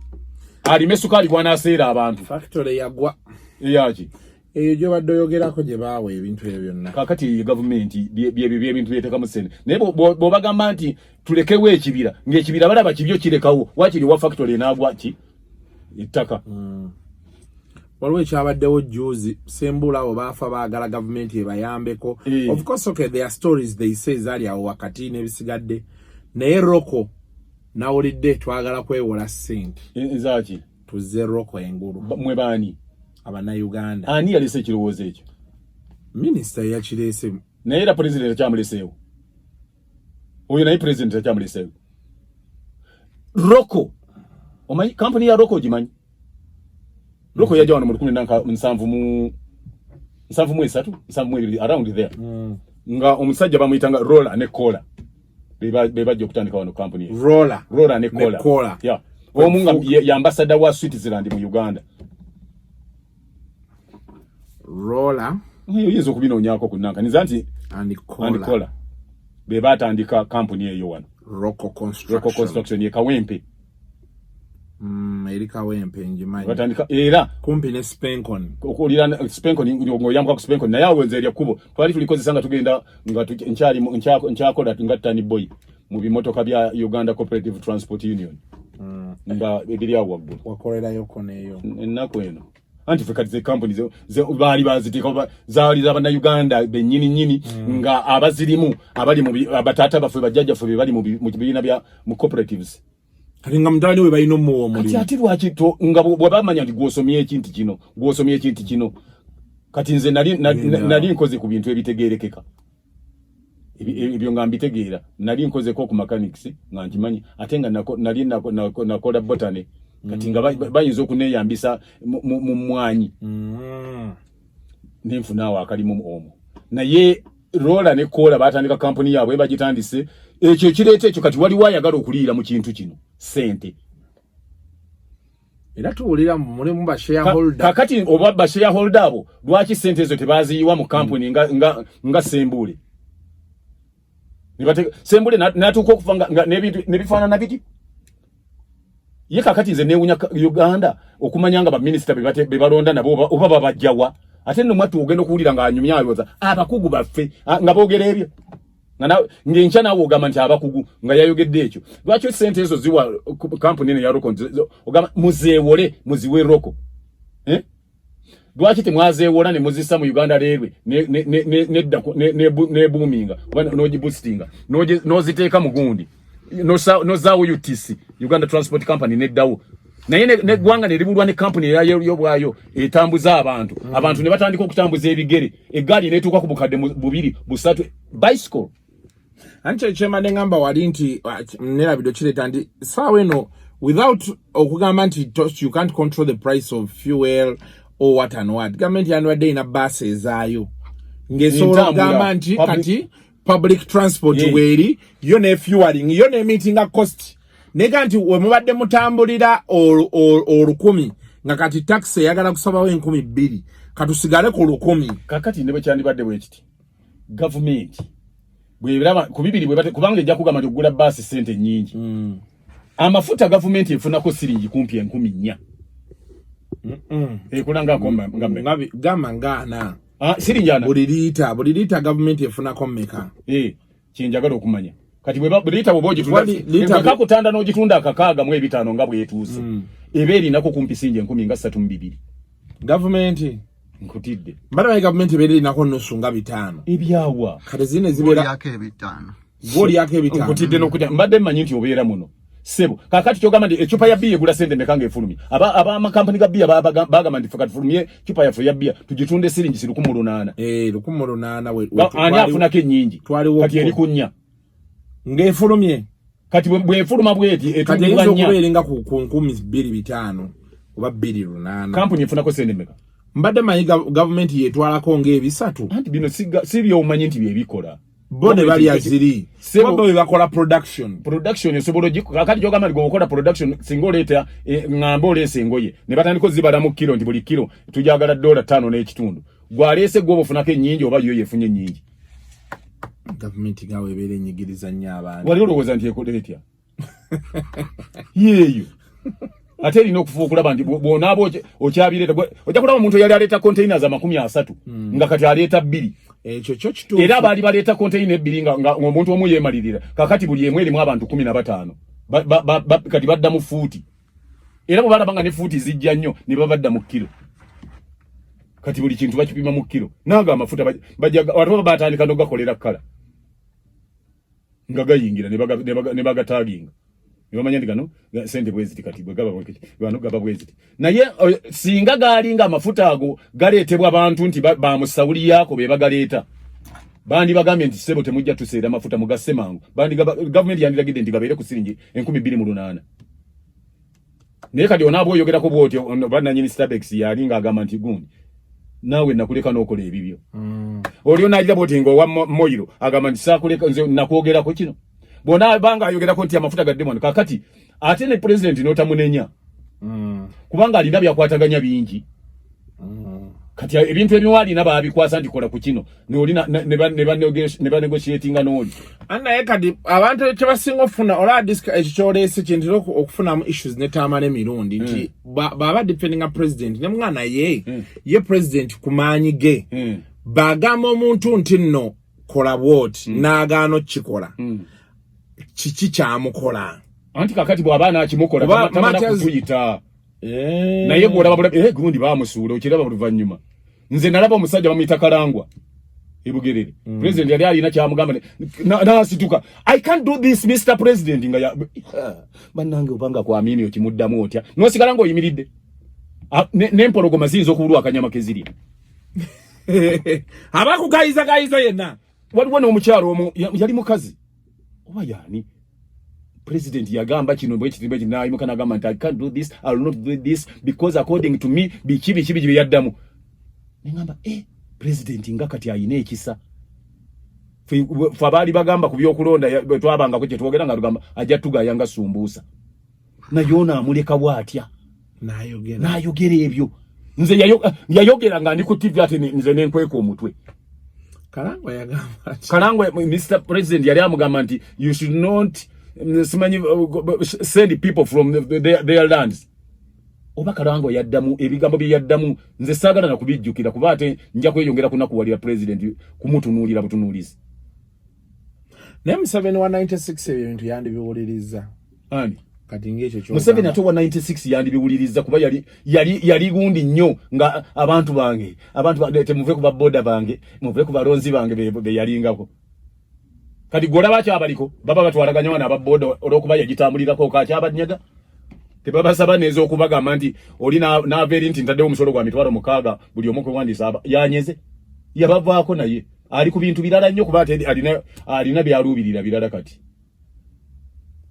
Speaker 4: sukali gw'anaaseera abantu factory yagwa
Speaker 7: eyaki
Speaker 4: eyo gye badde oyogerako gye baawa ebintu ebyo byonna
Speaker 7: kakati gavumenti byebintu byeteekamu sente naye bw'obagamba nti tulekewo ekibira ng'ekibira balaba kibyo kirekawo waakiri wa factory enaagwa ki ettaka
Speaker 4: waliwo ekyabaddewo juzi sembula abo baafa baagala gavumenti ebayambeko of course okay there are stories they say zaali awo wakati n'ebisigadde naye roko nawulidde twagala kwewola sente
Speaker 7: ezaki
Speaker 4: tuzze roko engulu
Speaker 7: mwe baani
Speaker 4: Abannayuganda
Speaker 7: ani yalese ekirowoozo ekyo
Speaker 4: minisita yakireese
Speaker 7: naye era pulezidenti akyamuleseewo oyo naye pulezidenti akyamuleseewo roko omanyi kampuni ya roko ogimanyi roko yajja wano mu 1973 around there nga omusajja bamuyitanga rola ne kola be bajja okutandika wano kampuni rola ne kola omu nga yambasada wa Switzerland mu Uganda
Speaker 4: rola
Speaker 7: oyinza okubinoonyako kunanka niza nti andikola be batandika kampuni eyo wano
Speaker 4: Roko
Speaker 7: Construction ye Kawempe
Speaker 4: eri Kawempe njimanyi
Speaker 7: batandika era
Speaker 4: kumpi ne Spencon
Speaker 7: okulira Spencon ngoyamba ku Spencon naye awo nzeerya kubo twali tulikozesa nga tugenda nga nkyakola nga tani boy mu bimotoka bya Uganda Cooperative Transport Union nga ebiri awo waggulu
Speaker 4: wakolerayo koneyo
Speaker 7: ennaku eno anti-fakati ze companies baali baziteeka zaali z'Abannayuganda bennyini nga abazirimu abali mu abataata baffe bajjajjaffe be bali mu kibiina bya mu cooperatives
Speaker 4: kati nga mutani we balina omuwa omulimu
Speaker 7: ati lwaki nga bwe bamanya nti gw'osomye ekintu kino kati nze nali nkoze ku bintu ebitegeerekeka ebyo nga mbitegeera nali nkozeko ku mechanics nga nkimanyi ate nga nali nakola botany kati nga bayinza okuneeyambisa mu mwanyi nenfunaawo akalimu omwo naye rola ne kola batandika kampuni yaabwe bagitandise ekyo kireeta ekyo kati waliwo ayagala okuliira mu kintu kino sente
Speaker 4: era tuwulira mulimu ba shareholder
Speaker 7: kakati oba ba shareholder abo lwaki sente ezo tebaziyiwa mu kampuni nga sembule sembule natuuka okufa nga nebifaanana biti ye kakati nze neewunya Uganda okumanya nga baminisita be balonda nabo oba babajjawa ate nno mwattu ogenda okuwulira nga anyumya alowooza abakugu baffe nga boogera ebyo ng'enkya naawe ogamba nti abakugu nga yayogedde ekyo lwaki sente ezo ziwa kampuni eno ya roko ogamba muzeewole muziwe roko lwaki temwazeewola ne muzissa mu Uganda Railway nebuuminga n'ogiboostinga n'oziteeka mu gundi nozaawo UTC Uganda Transport Company neddawo naye neggwanga neribulwa ne kampuni eyayobwayo etambuza abantu ne batandika okutambuza ebigere eggaali netuuka ku bukadde 2-3 bicycle
Speaker 4: anche chema nengamba wali nti nerabido kireeta nti saawa eno without okugamba nti you can't control the price of fuel or what and what. Government yanwadde ina bus ezaayo. Ngesobola okugamba nti kati public transport weri yo ne fueling yo ne meeting cost. Nega nti we mubadde mutambulira olukumi nga kati taxi yagala kusabawo 12,000 katusigale ku 10,000.
Speaker 7: Kakati ndebe kyandibadde bwekiti. Government bwebiraba kubibiri bwebate kubanga ejja kugamba nti ogula bus sente nyingi. Amafuta government efunako siringi kumpi 10,000. Kulanga komba ngambe
Speaker 4: gama ngana
Speaker 7: siringi ana
Speaker 4: buli lita government efunako mmeka
Speaker 7: kinjagala okumanya kati bwe lita boboji tunda kutanda n'ogitunda akakaaga mu ebitano nga bwetuuse eberi nako kumpi sinje 10,000
Speaker 4: government
Speaker 7: nkutidde
Speaker 4: mbara government eberi nako nusu nga 5
Speaker 7: ebyawa
Speaker 4: kati zine zibera
Speaker 2: yake ebitano
Speaker 4: goli yake ebitano
Speaker 7: nkutidde n'okutya mbadde manyi nti obeera muno sebo kakati kyogamba ndi echupa ya bia egula sente mekanga efulumi aba amakampani ga bia bagamba ndi fakati fulumye chupa ya bia tujitunde siringi 1,800
Speaker 4: 1,800 we
Speaker 7: ani afunako ennyingi kati eri kunnya
Speaker 4: ng'efulumye
Speaker 7: kati bwe efuluma bweti
Speaker 4: etunganya kati okubeeringa ku 2,500 oba 2,800
Speaker 7: kampuni efunako sente meka
Speaker 4: mbadde manyi government yetwalako ng'ebisatu
Speaker 7: anti bino si by'omanyi nti byebikola
Speaker 4: bone bali aziri sebo we bakola production
Speaker 7: esobola kakati kyogamba ngo okola production singa oleeta ng'ambo oleese engoye ne batandika zibala mu kilo nti buli kilo tujagala $5 n'ekitundu gwaleese gwo ofunako ennyingi oba yo yefunye ennyingi
Speaker 4: government gawe ebeera enyigiriza nnyo abantu
Speaker 7: wali olowooza nti ekola etya yeeyo ate erina okufuuka okulaba nti bw'onaaba okyabireeta ojja kulaba omuntu yali aleeta containers 30 nga kati aleeta 2
Speaker 4: ekyo kyo kituufu
Speaker 7: era baali baleeta container 2 nga omuntu omu yeemalirira kakati buli emu erimu abantu 15 kati badda mu fuuti era bwe balaba nga ne fuuti zijja nnyo ne babadda mu kilo kati buli kintu bakipima mu kilo naaga amafuta watu batandika n'ogakolera kkala nga gayingira ne bagataginga nibamanya ndigano sente bweziti kati bwegaba gaba bweziti naye singa galinga amafuta ago galeetebwa abantu nti ba musawuli yako be bagaleeta bandi bagambe nti sebo temujja tuseera amafuta mugasse mangu bandi government yandiragidde nti gabeere ku siringi 2,800 naye kati onaabo oyogerako bwoti bannanyini Starbucks yalinga agamba nti gundi nawe nakuleka n'okola ebibyo olio najja bwoti ngo wa moyiro agamba nti saakuleka nze nakwogerako kino bona banga ayogerako nti amafuta ga demon kakati ate ne president notamunenya kubanga alinda byakwataganya bingi kati ebintu ebiwali naba abikwasa nti kola ku kino noli ne ba negotiatinga noli
Speaker 4: anna ekadi abantu kyebasinga ofuna ola disk ekikyolese kintu okufuna mu issues ne tamale mirundi nti baba depending on president ne mwana ye president kumanyi ge bagamba omuntu nti nno kola bwot naagaano kikola kiki kyamukola
Speaker 7: anti kakati bw'abaana akimukola tamala kutuyita naye bw'olaba gundi baamusuula okiraba oluvannyuma nze nalaba omusajja bamuyita Kalangwa ebugerere president yali alina kyamugamba n'asituka I can't do this Mr. President nga bannange obanga kwamini okimuddamu otya n'osigala ng'oyimiridde n'empologoma ziyinza okubulwa akanyama kezirya
Speaker 4: abakugayiza yenna
Speaker 7: waliwo n'omukyalo omu yali mukazi oba yani president yagamba kino bwe nayimuka nagamba nti I can't do this, I will not do this because according to me bikibi yaddamu nengamba president nga kati ayina ekisa fabali bagamba ku byokulonda twabanga ko kye twogera nga tugamba ajja tugayanga sumbuusa nayona amuleka bwatya nayogera ebyo nze yayogera nga ndi ku TV ate nze nenkweka omutwe
Speaker 4: Kalangwa yagamba
Speaker 7: Kalangwa Mr. President yali amugamba nti you should not send people from their lands oba Kalangwa yaddamu ebigambo bye yaddamu nze saagala na kubijjukira kuba ate nja kweyongera kunakuwalira president kumutunuulira butunuulizi
Speaker 4: naye Museveni wa 96 ebintu yandibiwuliriza
Speaker 7: ani
Speaker 4: kati ng'ekyo kyo
Speaker 7: Museveni ate wa 96 yandibiwuliriza kuba yali gundi nnyo nga abantu bange temuve ku baboda bange muve ku balonzi bange be yalingako kati golaba kyabaliko baba batwalaganya wana ababoda olwokuba yagitambulirako kakyabanyaga tebabasaba neza okubagamba nti oli naaveri nti ntaddewo omusolo gwa mitwalo 6 buli omu kwewandisa yanyeze yabavaako naye ali ku bintu birala nnyo kuba ate alina byaluubirira birala kati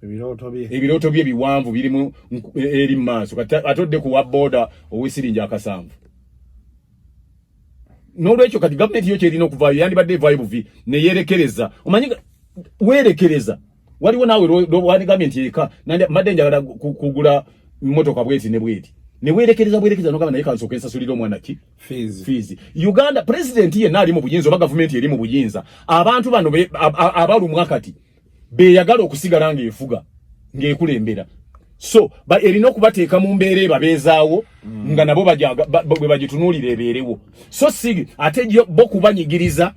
Speaker 7: ebiroto bye biwanvu birimu eri maaso atodde ku waboda owesirinja akasanvu n'olwekyo kati gavumenti yo kyerina okuvaayo yandibadde evaayo buvi neyerekereza omanyi werekereza waliwo naawe wali gavumenti eka mbadde njagala kugula mmotoka bweti ne bweti newerekereza nogamba naye kansooka ensasulira omwana ki fees Uganda president yenna ali mu buyinza oba gavumenti eri mu buyinza abantu bano abalumwa kati beyagala okusigala ng'efuga ng'ekulembera so erina okubateeka mu mbeera ebabeezaawo nga nabo bwe bagitunuulira ebeerewo so si ate bo kubanyigiriza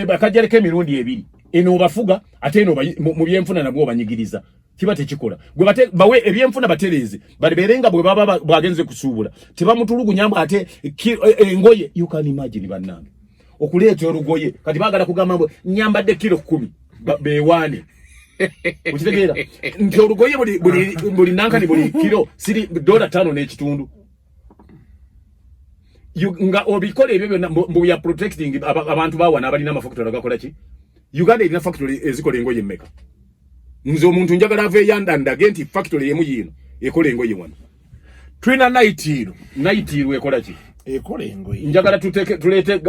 Speaker 7: bakajjaleko emirundi ebiri eno obafuga ate eno mu byenfuna nabwo obanyigiriza kiba tekikola gwe bawe ebyenfuna batereeze balibeerenga bwe baba bwagenze kusuubula tebamutulugunyamba ate engoye you can imagine bannange okuleeta olugoye kati baagala kugamba mbu nyambadde kilo 10 beewaane ukitegeera nti olugoye buli nankani buli kilo siri $5 n'ekitundu nga obikola ebyo byonna mbu ya protecting abantu bawana abalina amafactory agakola ki Uganda erina factory ezikola engoye mmeka nze omuntu njagala ava eyandandage nti factory emu yino ekola engoye wano
Speaker 4: twina naitiru
Speaker 7: ekola ki
Speaker 4: ekola engoye
Speaker 7: njagala tuleete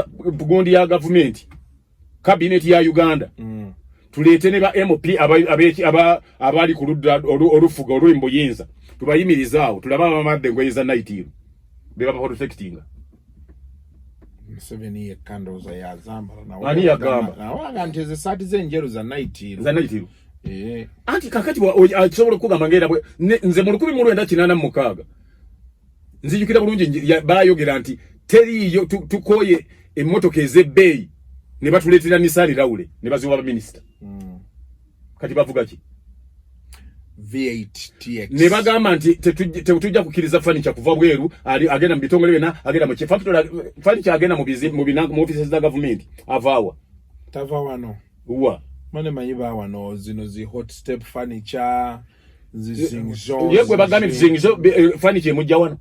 Speaker 7: gundi ya government cabinet ya Uganda tuleete ne ba MP abali ku ludda olufuga olw'embuyinza tubayimirizaawo tulaba abamadde engoye za naitiru be baba protecting
Speaker 4: Museveni yekandoza ya zambala na
Speaker 7: wali yagamba
Speaker 4: nawaga nteze saati zenjeru za naitiru
Speaker 7: anti kakati akisobola okugamba ngera nze mu 1986 nzijukira bulungi bayogera nti teriyo tukoye emmotoka ez'ebbeeyi ne batuleetera Nissan Rawle ne baziwa baminister kati bavuga ki
Speaker 4: V8 TX
Speaker 7: ne bagamba nti tetujja kukkiriza furniture kuva bweru agenda mu bitongole byonna agenda mu factory furniture agenda mu offices za government avaawa
Speaker 4: tava wano
Speaker 7: uwa
Speaker 4: mane mayiba wano zino zi hot step furniture zizingzo
Speaker 7: yegwe bagambye zingzo furniture mujja wano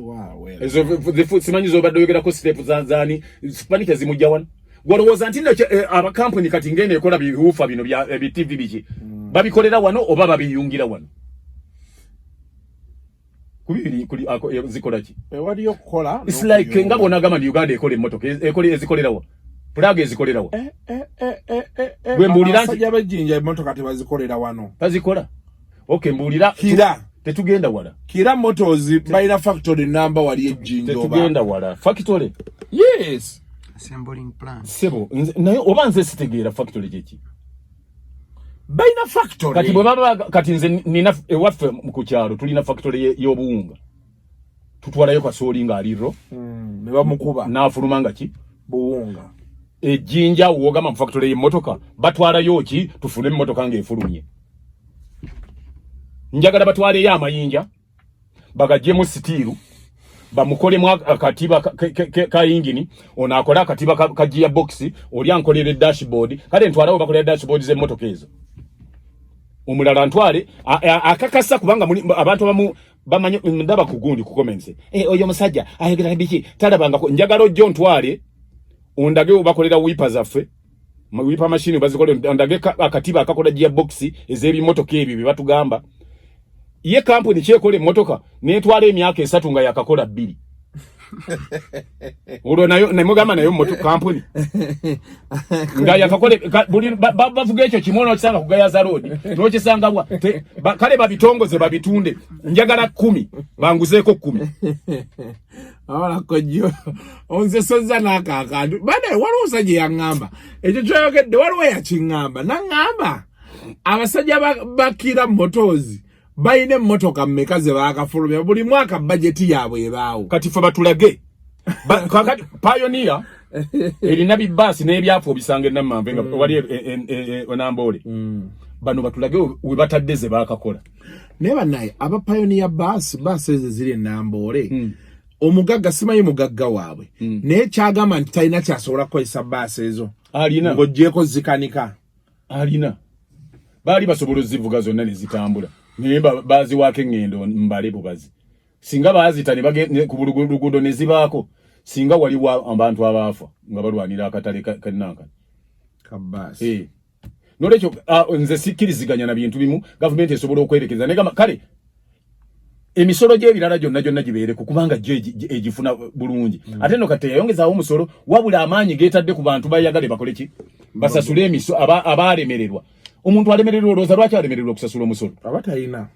Speaker 4: wow
Speaker 7: ezo the food simanyi zo badde yogera ko step zanzani furniture zimujja wano gwalowooza nti aba company kati ngene ekola bihufa bino bya TV biki babikolera wano oba babiyungira wano kubiri kuli zikola ki
Speaker 4: wali yokola
Speaker 7: it's like ngabo nagama ndi Uganda ekole emmotoka ekole ezikolera wa Prague ezikolera wa gwe mbulira nti
Speaker 4: abajinja emmotoka tebazikolera wano
Speaker 7: bazikola okay mbulira
Speaker 4: kira
Speaker 7: tetugenda wala
Speaker 4: kira motors bayina factory number wali ejinja oba
Speaker 7: tetugenda wala factory
Speaker 4: yes
Speaker 5: assembling plant
Speaker 7: sebo nayo obanze sitegeera factory kiki
Speaker 4: bayina factory
Speaker 7: kati bwe baba kati nze nina ewaffe mu kyalo tulina factory y'obuwunga tutwalayo kasooli nga aliro
Speaker 4: ne bamukuba
Speaker 7: n'afulumanga ki
Speaker 4: buwunga
Speaker 7: ejjinja wogama mu factory y'emmotoka batwalayo ki tufune emmotoka ng'efulumye njagala batwaleyo amayinja bagajjemu sitiiru bamukolemu akatiba ka engine ono akola akatiba ka gearbox oli ankolera dashboard kale ntwalawo bakolera dashboard z'emmotoka ezo omulala ntwale akakasa kubanga abantu abamu bamanyi ndaba ku gundi ku comments oyo musajja ayogera biki talabanga njagala ojjo ntwale ondage bakolera wiper zaffe wiper machine bazikole ondage akatiba akakola gearbox ez'ebimotoka ebyo bye batugamba ye company kyekola emmotoka netwala emyaka 3 nga yakakola 2 olwo nayo nemugamba nayo motoka company nga yakakole bavuga ekyo kimono kisanga kugayaza road n'okisanga bwa kale babitongoze babitunde njagala 10 banguzeeko 10
Speaker 4: awala kojjo onze soza nakakantu bade waliwo usajja yangamba ekyo kyoyogedde waliwo yakingamba nangamba abasajja bakira motozi bayine mmotoka mmeka ze baakafulumya buli mwaka budget yaabwe ebaawo
Speaker 7: kati fe batulage kakati Pioneer erina bibasi n'ebyafo bisange namambe nga wali onambole bano batulage we batadde ze baakakola
Speaker 4: neba naye aba Pioneer bus ezo ziri nambole omugagga simanyi mugagga waabwe naye kyagamba nti talina kyasobola kukozesa bus ezo
Speaker 7: alina
Speaker 4: ng'oggyeko zikanika
Speaker 7: alina baali basobola ozivuga zonna ne zitambula Nimba bazi wake ngendo mbale bubazi singa bazita ne bagende ku luguudo ne zibaako singa wali wa abantu abafa nga balwanira akatale kanaka
Speaker 4: kabasi
Speaker 7: Nolecho nze sikiriziganya na bintu bimu government esobola okwerekeza negama kale emisolo gy'ebirala gyonna gibeere kubanga egifuna bulungi ate no kate yongezaawo omusolo wabula amaanyi geetadde ku bantu bayagale bakole ki basasule emiso abaalemererwa omuntu alemererwa olowooza lwaki alemererwa okusasula omusolo
Speaker 4: abatayina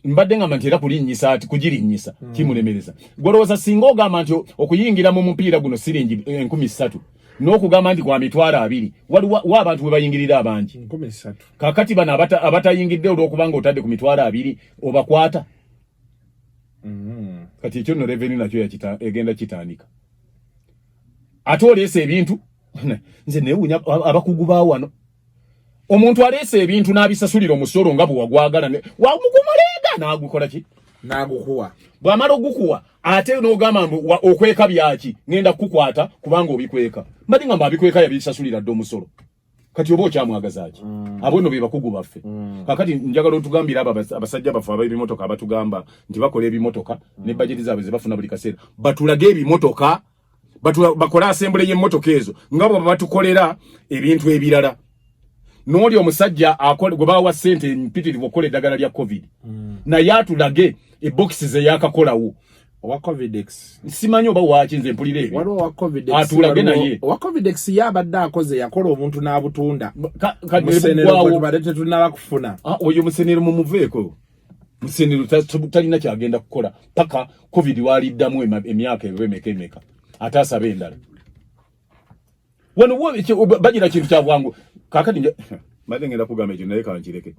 Speaker 7: mbadde ngamba nti era kulinnyisa ati kugirinnyisa kimulemereza gwolowooza singa ogamba nti okuyingira mu mupiira guno siringi 3,000 n'okugamba nti kwa mitwalo 2 waliwo abantu bwe bayingirira abangi
Speaker 4: 13
Speaker 7: kakati bano abatayingidde olw'okubanga otadde ku mitwalo 2 obakwata kati ekyo no revenue nakyo egenda kitandika ate oleese ebintu nze neewuunya abakugu baawo wano omuntu aleese ebintu n'abisasulira omusolo nga bwe wagwagala wamugumuleega n'agukola ki
Speaker 4: n'agukuwa
Speaker 7: bw'amala ogukuwa ate n'ogamba okweka byaki ngenda kukukwata kubanga obikweka mbadde ngamba abikweka yabisasulira dde omusolo kati oba okyamwagazaaki abo nno be bakugu baffe kakati njagala otugambira abo abasajja baffe ab'ebimotoka abatugamba nti bakola ebimotoka ne bajeti zaabwe ze bafuna buli kaseera batulage ebimotoka bakole asembule y'emmotoka ezo nga bwe batukolera ebintu ebirala n'oli omusajja gwe baawa ssente mpitirivu okukola eddagala lya covid naye atulage ebokisi ze yakakolawo
Speaker 4: owa Covidex
Speaker 7: simanyi oba waaki nze mpulira ebyo
Speaker 4: waliwo owa Covidex
Speaker 7: atulage naye
Speaker 4: owa Covidex yabadde akoze yakola omuntu n'abutunda
Speaker 7: musenero
Speaker 4: badete tunaba kufuna
Speaker 7: oyo musenero mumuveeko musenero talina kyagenda kukola paka covid waliddamu emyaka emeka ate asaba endala wano bagira kintu kyabwangu kakati mbadde ngenda kugamba ekyo naye kankireke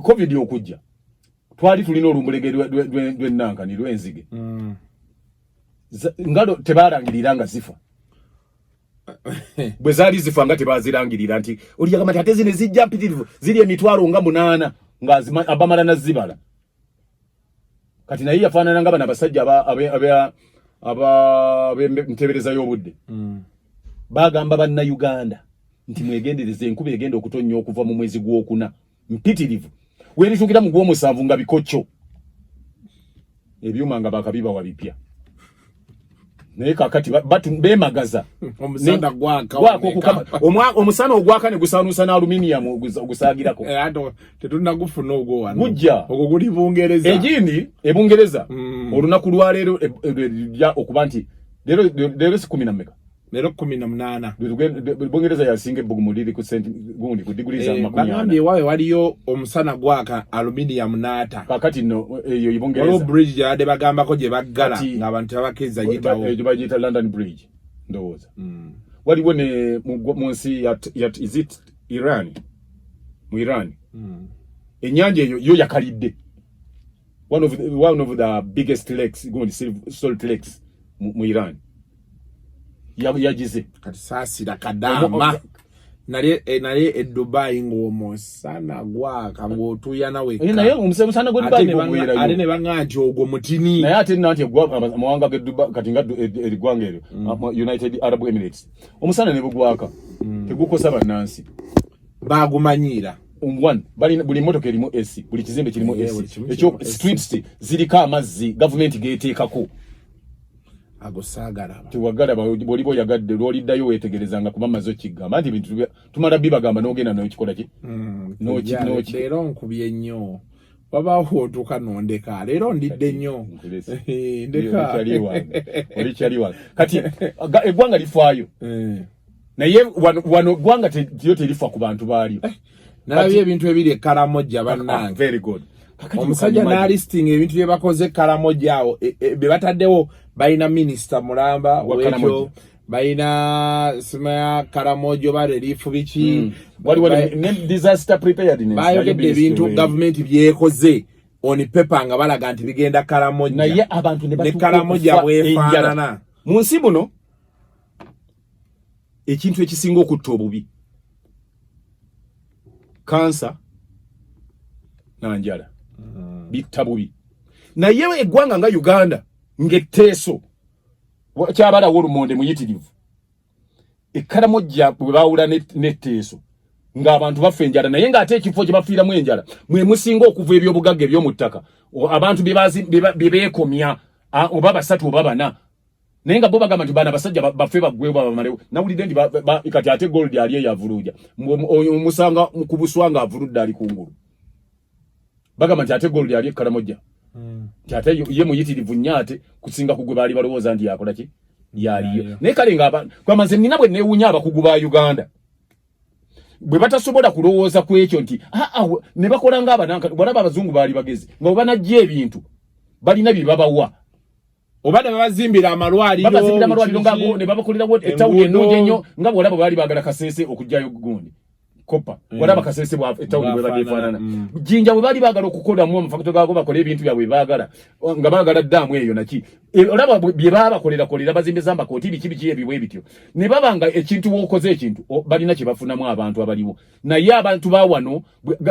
Speaker 7: covid okujja twali tulina olumbulege lw'ennankani lw'enzige ngalo tebalangirira nga zifa bwe zaali zifa nga tebazirangirira nti oliyagamba nti ate zino zijja mpitirivu ziri emitwalo nga 8 nga abamala nazibala kati naye yafaanana nga bano abasajja ab'entebereza y'obudde bagamba bannayuganda nti mwegendereze enkuba egenda okutonnya okuva mu mwezi gw'okuna mpitirivu weerituukira mu gw'omusanvu nga bikokyo ebyuma nga bakabibawa bipya naye kakati beemagaza
Speaker 4: omusana gwaka
Speaker 7: omusana ogwaka ne gusaanuusa n'aluminium ogusaagirako
Speaker 4: tetunagufuna ogwo wano
Speaker 7: gujja
Speaker 4: ogwo guli Bungereza
Speaker 7: egindi ebungereza olunaku lwaleero ejja okuba nti leero si 10 mmeka
Speaker 4: leero 18
Speaker 7: Bungereza yasinga ebbugumuliri ku gundi ku diguli za 40
Speaker 4: bagambye waawe waliyo omusana gwaka aluminium n'ata
Speaker 7: kakati nno eyo Bungereza
Speaker 4: waliwo bridge yadde bagambako gye baggala ng'abantu abakiriza yitawo
Speaker 7: eyo bagiyita London Bridge ndowooza waliwo ne mu nsi is it Iran mu Iran ennyanja eyo yo yakalidde one of the biggest lakes gundi salt lakes mu Iran yagize
Speaker 4: kati saasira kadamba naye e Dubai ng'omusana gwaka ng'otuuyana wekka
Speaker 7: naye omusana gwe Dubai gwera
Speaker 4: ate ne baŋŋanti ogwo mutini
Speaker 7: naye ate nati amawanga ge Dubai kati nga eriggwanga eryo United Arab Emirates omusana ne bugwaka tegukosa bannansi
Speaker 4: bagumanyiira
Speaker 7: buli motoka erimu AC buli kizimbe kirimu AC ekyo streets ziriko amazzi gavumenti geeteekako
Speaker 4: agosaagala
Speaker 7: tiwagala bw'oliba oyagadde lw'oliddayo weetegerezanga kuba maze kigamba nti bintu tumala bibagamba n'ogenda n'okikola ki
Speaker 4: leero nkubye nnyo wabaawo otuuka nondeka leero ndidde nnyo ndeka
Speaker 7: olikyali wange kati eggwanga lifaayo naye wano eggwanga yo terifa ku bantu baalyo
Speaker 4: nalabye ebintu ebiri ekkalamojja bannange
Speaker 7: very good
Speaker 4: omusajja n'alisting ebintu bye bakoze ekkalamojja awo be bataddewo balina minisita mulamba wekyo balina simaya karamojo ba relief biki
Speaker 7: waliwo ne disaster preparedness
Speaker 4: bayogedde ebintu gavumenti byekoze on paper nga balaga nti bigenda karamojo
Speaker 7: naye abantu ne
Speaker 4: karamojo bwefaanana
Speaker 7: mu nsi muno ekintu ekisinga okutta obubi kansa nanjala bitta bubi naye eggwanga nga Uganda ngetteeso kyabalawo olumonde muyitirivu ekkalamojja bwe baawula netteeso ng'abantu bafa enjala naye ng'ate ekifo kye bafiiramu enjala mwe musinga okuva ebyobugagga eby'omu ttaka abantu bye beekomya oba 3 oba 4 nenga boba gama tibana basajja bafe bagwebwa bamalewo nawulide ndi kati ate gold ali yavuluja musanga mukubuswanga avuludde ali kungulu bagama ate gold ali kalamoja ate ye muyitirivu nyate kusinga kugwe bali balowooza ndi yakola ki yaliyo ne kale ngaba kwa manze nina bwe newunya abakuguba Uganda bwe batasobola kulowooza ku ekyo nti ne bakola ng'abananka balaba abazungu bali bagezi ngo banajje ebintu balina bibabawa
Speaker 4: obade bazimbira amalwaliro
Speaker 7: ngabo ne babakolera etawu ennungi ennyo nga bwolaba bali bagala Kasese okujjayo gundi kopa wala Kasese bwa etawu bwe bagifanana jinja bwe bali bagala okukola mu mfakto gago bakola ebintu byabwe bagala nga bagala damu eyo naki olaba bye baba kolera bazimbe zamba koti biki ebibwe bityo ne babanga ekintu wokoze ekintu balina kye bafunamu abantu abaliwo naye abantu bawano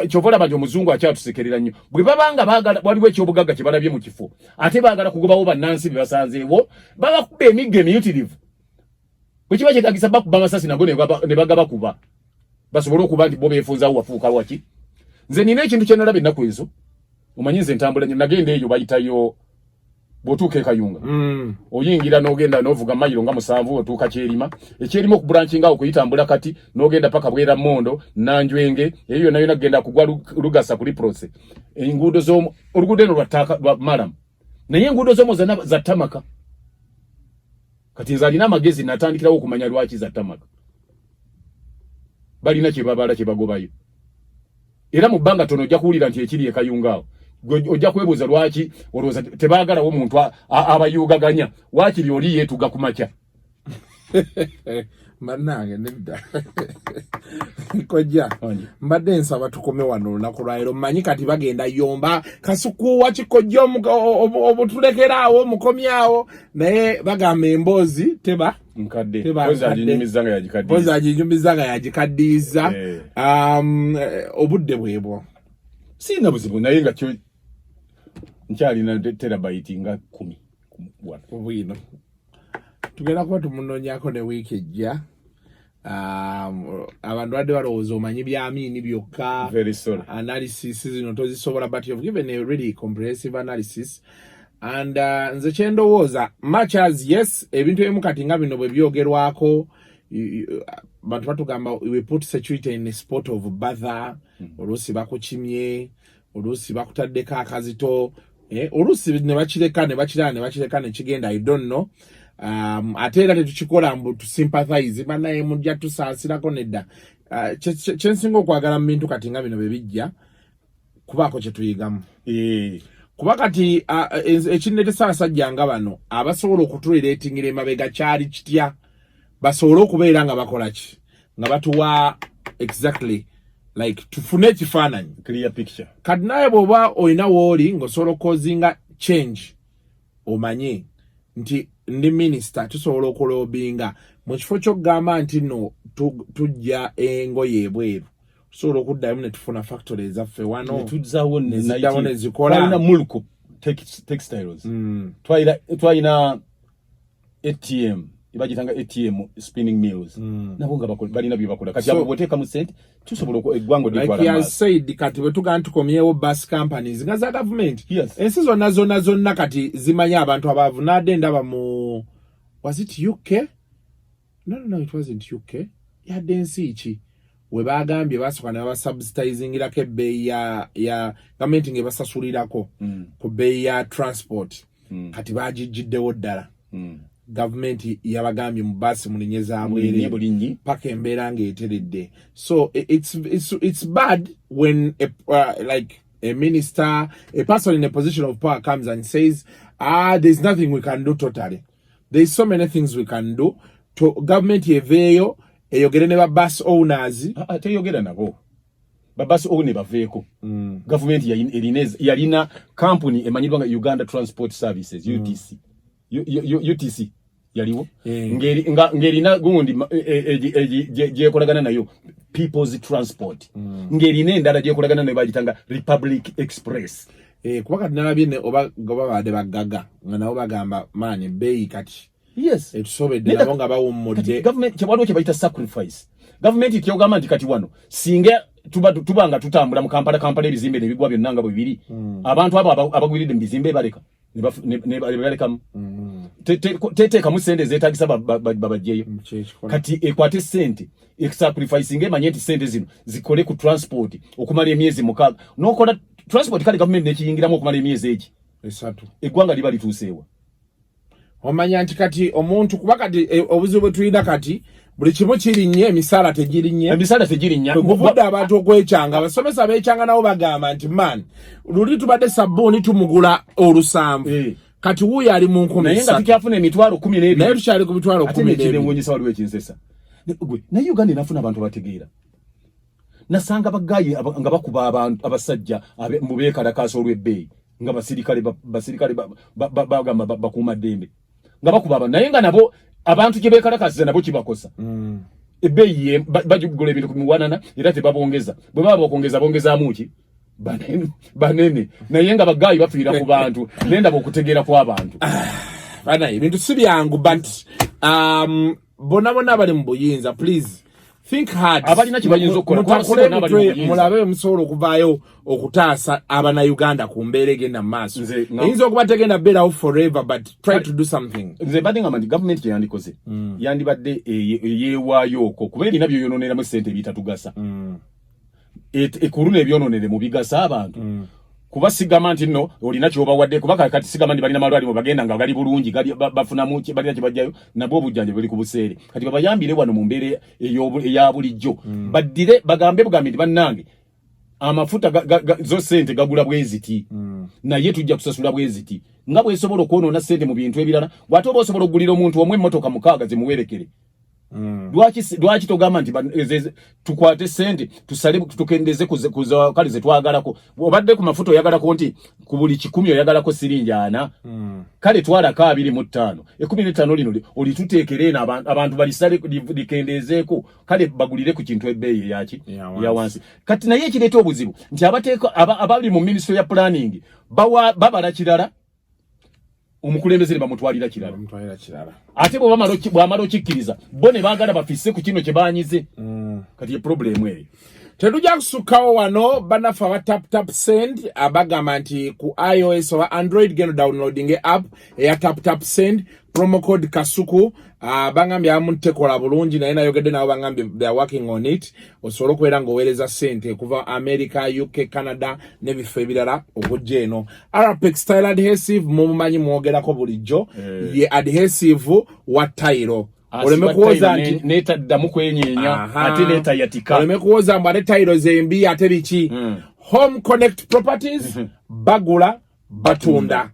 Speaker 7: kyovola bajo muzungu akyatusekerera nnyo bwe babanga bagala waliwo ekyobugaga kye balabye mu kifo ate bagala kugobawo bannansi bibasanzeewo babakube emigga emiyitirivu bwe kiba kyetagisa bakuba amasasi nago ne bagaba kuba basobola okuba nti bo beefunzaawo wafuuka waki nze nina ekintu kye nalaba ennaku ezo omanyi nze ntambula nnyo nagenda eyo bayitayo bw'otuuka e Kayunga oyingira n'ogenda n'ovuga mayiro nga 7 otuuka Kyerima ekyerima okubranching awo kuyitambula kati n'ogenda paka Bwera Mondo Nanjwenge eyo nayo nagenda kugwa Lugasa kuli Prose enguudo z'omu oluguudo eno lwa Maram naye enguudo z'omu za Tamaka kati nze alina amagezi natandikirawo okumanya lwaki za Tamaka balina kye babala kye bagobayo era mu bbanga tono ojja kuwulira nti ekiri e Kayunga awo ojja kwebuuza lwaki olowooza tebaagalawo omuntu abayugaganya waakiri oli yeetuga ku makya
Speaker 4: Manange nedda Kojja mbadde nsaba tukome wano olunaku lwaleero mmanyi kati bagenda yomba kasukuwa kikojja obutulekeraawo mukomyawo naye bagamba emboozi teba
Speaker 7: nkadde bozi
Speaker 4: aginyumizanga yagikaddiiza obudde bwebwo
Speaker 7: sina buzibu naye nga kyo nkyalina terabyte nga 10
Speaker 4: bwino tugenda kuba tumunonyako ne wiiki ejja abantu badde balowooza omanyi byamiini byokka analysis zino tozisobola but you've given a really comprehensive analysis and nze kyendowooza much as yes ebintu ebimu kati nga bino bwe byogerwako bantu batugamba we put security in a spot of bother oluusi bakukimye oluusi bakutaddeko akazito oluusi ne bakireka ne kigenda I don't know ate era tetukikola mbu tusympathize banaye mujja tusaasirako nedda kyensinga okwagala mu bintu kati nga bino bye bijja kubaako kye tuyigamu kuba kati ekinetesa abasajja nga bano abasobola okutulireetingira emabega kyali kitya basobola okubeera nga bakola ki nga batuwa exactly like tufune ekifaananyi
Speaker 7: clear picture
Speaker 4: kati naye bw'oba olina wooli ng'osobola okukozinga change omanye nti ndi minisita tusobola okulobinga mu kifo ky'okugamba nti no tujja engoye ebweru tusobola okuddayo ne tufuna factory ezaffe wano neziddawo ne zikola
Speaker 7: twalina mulku textiles twalina ATM ibagitanga ATM spinning mills nabo nga balina byebakola kati abo boteeka mu sente tusobola eggwango
Speaker 4: litwala like you said kati bwe tugana tukomyewo bus companies nga za government ensi zonna kati zimanya abantu abavunadde ndaba mu was it UK no it wasn't UK yadde ensi ki we bagambye basooka ne babasubsidizingirako ebbeeyi ya gavumenti ngebasasulirako ku bbeeyi ya transport kati bagijjiddewo ddala government yabagambye mu basi mulinye zaabwere paka embeera ng'eteredde so it's bad when like a minister, a person in a position of power comes and says there's nothing we can do totally. There's so many things we can do to government yeveyo eyogere ne ba bus owners
Speaker 7: ateyogera nabo ba bus owner baveeko government yalina company emanyirwa nga Uganda Transport Services UTC UTC yaliwo ngerina gundi gyekolagana nayo People's Transport ngerina endala gyekolagana nayo bagitanga Republic Express
Speaker 4: kuba kati nalabye ne oba bade bagaga nga nabo bagamba mani beyi kati
Speaker 7: yes
Speaker 4: etusobedde nabo nga bawummudde
Speaker 7: government kyewaliwo kye bayita sacrifice government kyogamba nti kati wano singa tubanga tutambula mu Kampala ebizimbe nebigwa byonna nga bwe biri abantu abo abagwiridde mu bizimbe baleka ne balekamu tete kamusende zetagisa babajeyo kati ekwate sente sacrificing emanyenti sente zino zikole ku transport okumala emyezi 6 nokola transport kali government nekiyingiramu okumala emyezi egi
Speaker 4: 3
Speaker 7: eggwanga liba lituuseewa
Speaker 4: omanya nti kati omuntu kuba kati obuzibu tulina kati buli kimu kirinnye emisala tegirinnya kuvudde abantu okwekyanga abasomesa beekyanga nabo bagamba nti man luli tubadde sabbuuni tumugula olusanvu kati wuuyo ali mu 10
Speaker 7: naye nga tukyafuna emitwalo 12
Speaker 4: naye tukyali ku mitwalo 12
Speaker 7: waliwo ekinsesa naye Uganda enafuna abantu bategeera nasanga bagayi nga bakuba abantu abasajja mu beekalakaasa olw'ebbeeyi nga basirikale bagamba bakuuma ddembe nga bakuba abantu naye nga nabo abantu gye beekalakaasiza nabo kibakosa ebbeeyi bagigula ebintu ku miwanana era tebabongeza bwe baba bakongeza bongezaamu ki banene naye nga bagayi bafiira ku bantu nendaba okutegeera kw'abantu
Speaker 4: bana ebintu si byangu but bonna bali mu buyinza please think hard
Speaker 7: abalina kibayinza okukola
Speaker 4: mulabe omusobola okuvaayo okutaasa abannayuganda ku mbeera egenda mu maaso eyinza okuba tegenda beerawo forever but try to do something
Speaker 7: nze badde nga mandi gavumenti kyeyandikoze yandibadde yeewaayo okwo kuba erina byoyonooneramu ssente ebitatugasa ekuluna ebyononere mu bigasa abantu kuba sigama nti nno olina kyobawadde kuba kati sigama ndi balina malwaliro bagenda nga gali bulungi bafunamu balina kibajjayo nabwo obujjanjabi buli ku buseere kati babayambire wano mu mbeera eya bulijjo baddire bagambe bugambi nti bannange amafuta zo sente gagula bweziti naye tujja kusasula bweziti nga bwesobola okwonoona sente mu bintu ebirala bw'ate oba osobola okugulira omuntu omwe emmotoka 6 zimuwerekere lwaki togamba nti tukwate sente tusale tukendeze kuza kale ze twagalako obadde ku mafuta oyagalako nti ku buli 10 oyagalako siringi 4 kale twalako 25 15 lino olituteekere na abantu balisale likendezeeko kale bagulire ku kintu ebbeeyi yaki ya wansi kati naye ekireeta obuzibu nti abateeka abali mu ministry ya planning babala kirala omukulembeze bamutwalira kirala ate bwamala okikkiriza bo ne baagala bafisse ku kino kye baanyize kati ye problemu eyo
Speaker 4: tetujja kusukkawo wano bannaffe aba tap send abagamba nti ku iOS oba Android geno downloading app eya tap send promo code kasuku bangambye amu tekola bulungi naye nayogedde nabo bangambye they are working on it osobola okubeera ng'oweereza ssente kuva America, UK, Canada n'ebifo ebirala okujja eno. Arapex style adhesive mumumanyi mwogerako bulijjo ye adhesive wa tayiro oleme kuwoza nti
Speaker 7: netaddamu kwenyenya ate netayatika
Speaker 4: oleme kuwoza mbu ate tayiro zembi ate biki Home Connect Properties bagula batunda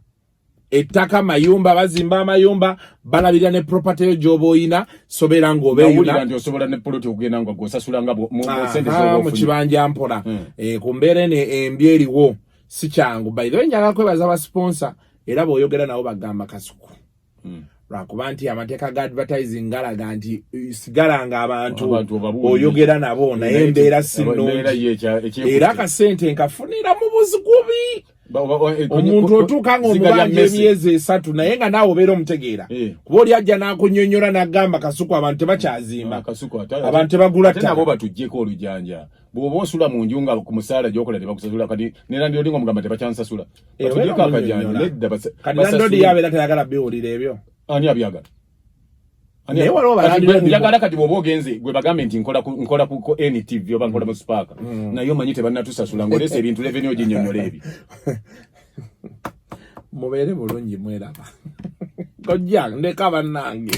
Speaker 4: ettaka mayumba bazimba amayumba balabira ne property job oyina sobera ng'obeeyuna
Speaker 7: ndio osobola ne poloti okugenda ngo gosasula nga mu sente
Speaker 4: mu kibanja mpola kumbere ne embyeriwo si kyangu by the way njaga kwebaza ba sponsor era boyogera nabo bagamba kasuku lwakuba nti amateeka ga advertising galaga nti sigalanga abantu oyogera nabo naye embeera sinungi era akasente nkafunira mu buzigubi omuntu otuuka ng'omubanja emyezi 3 naye nga naawe obeera omutegeera kuba oli ajja n'akunnyonnyola n'agamba kasuku abantu tebakyazimba abantu tebagula
Speaker 7: ate nabo batuggyeko olujanja bw'oba osula mu nju nga ku musaala gy'okola tebakusasula kati ne landlord ng'omugamba tebakyansasula batugyeko akajanja nedda
Speaker 4: kati landlord yabeera tayagala biwulira ebyo
Speaker 7: ani abyagala
Speaker 4: njagala
Speaker 7: kati bw'oba ogenze gwe bagambe nti nkola ku NTV oba nkola mu Spark naye omanyi tebannatusasula ng'olesa ebintu revenue oginnyonnyola ebyo
Speaker 4: mubeere bulungi mweraba kojja ndeka bannange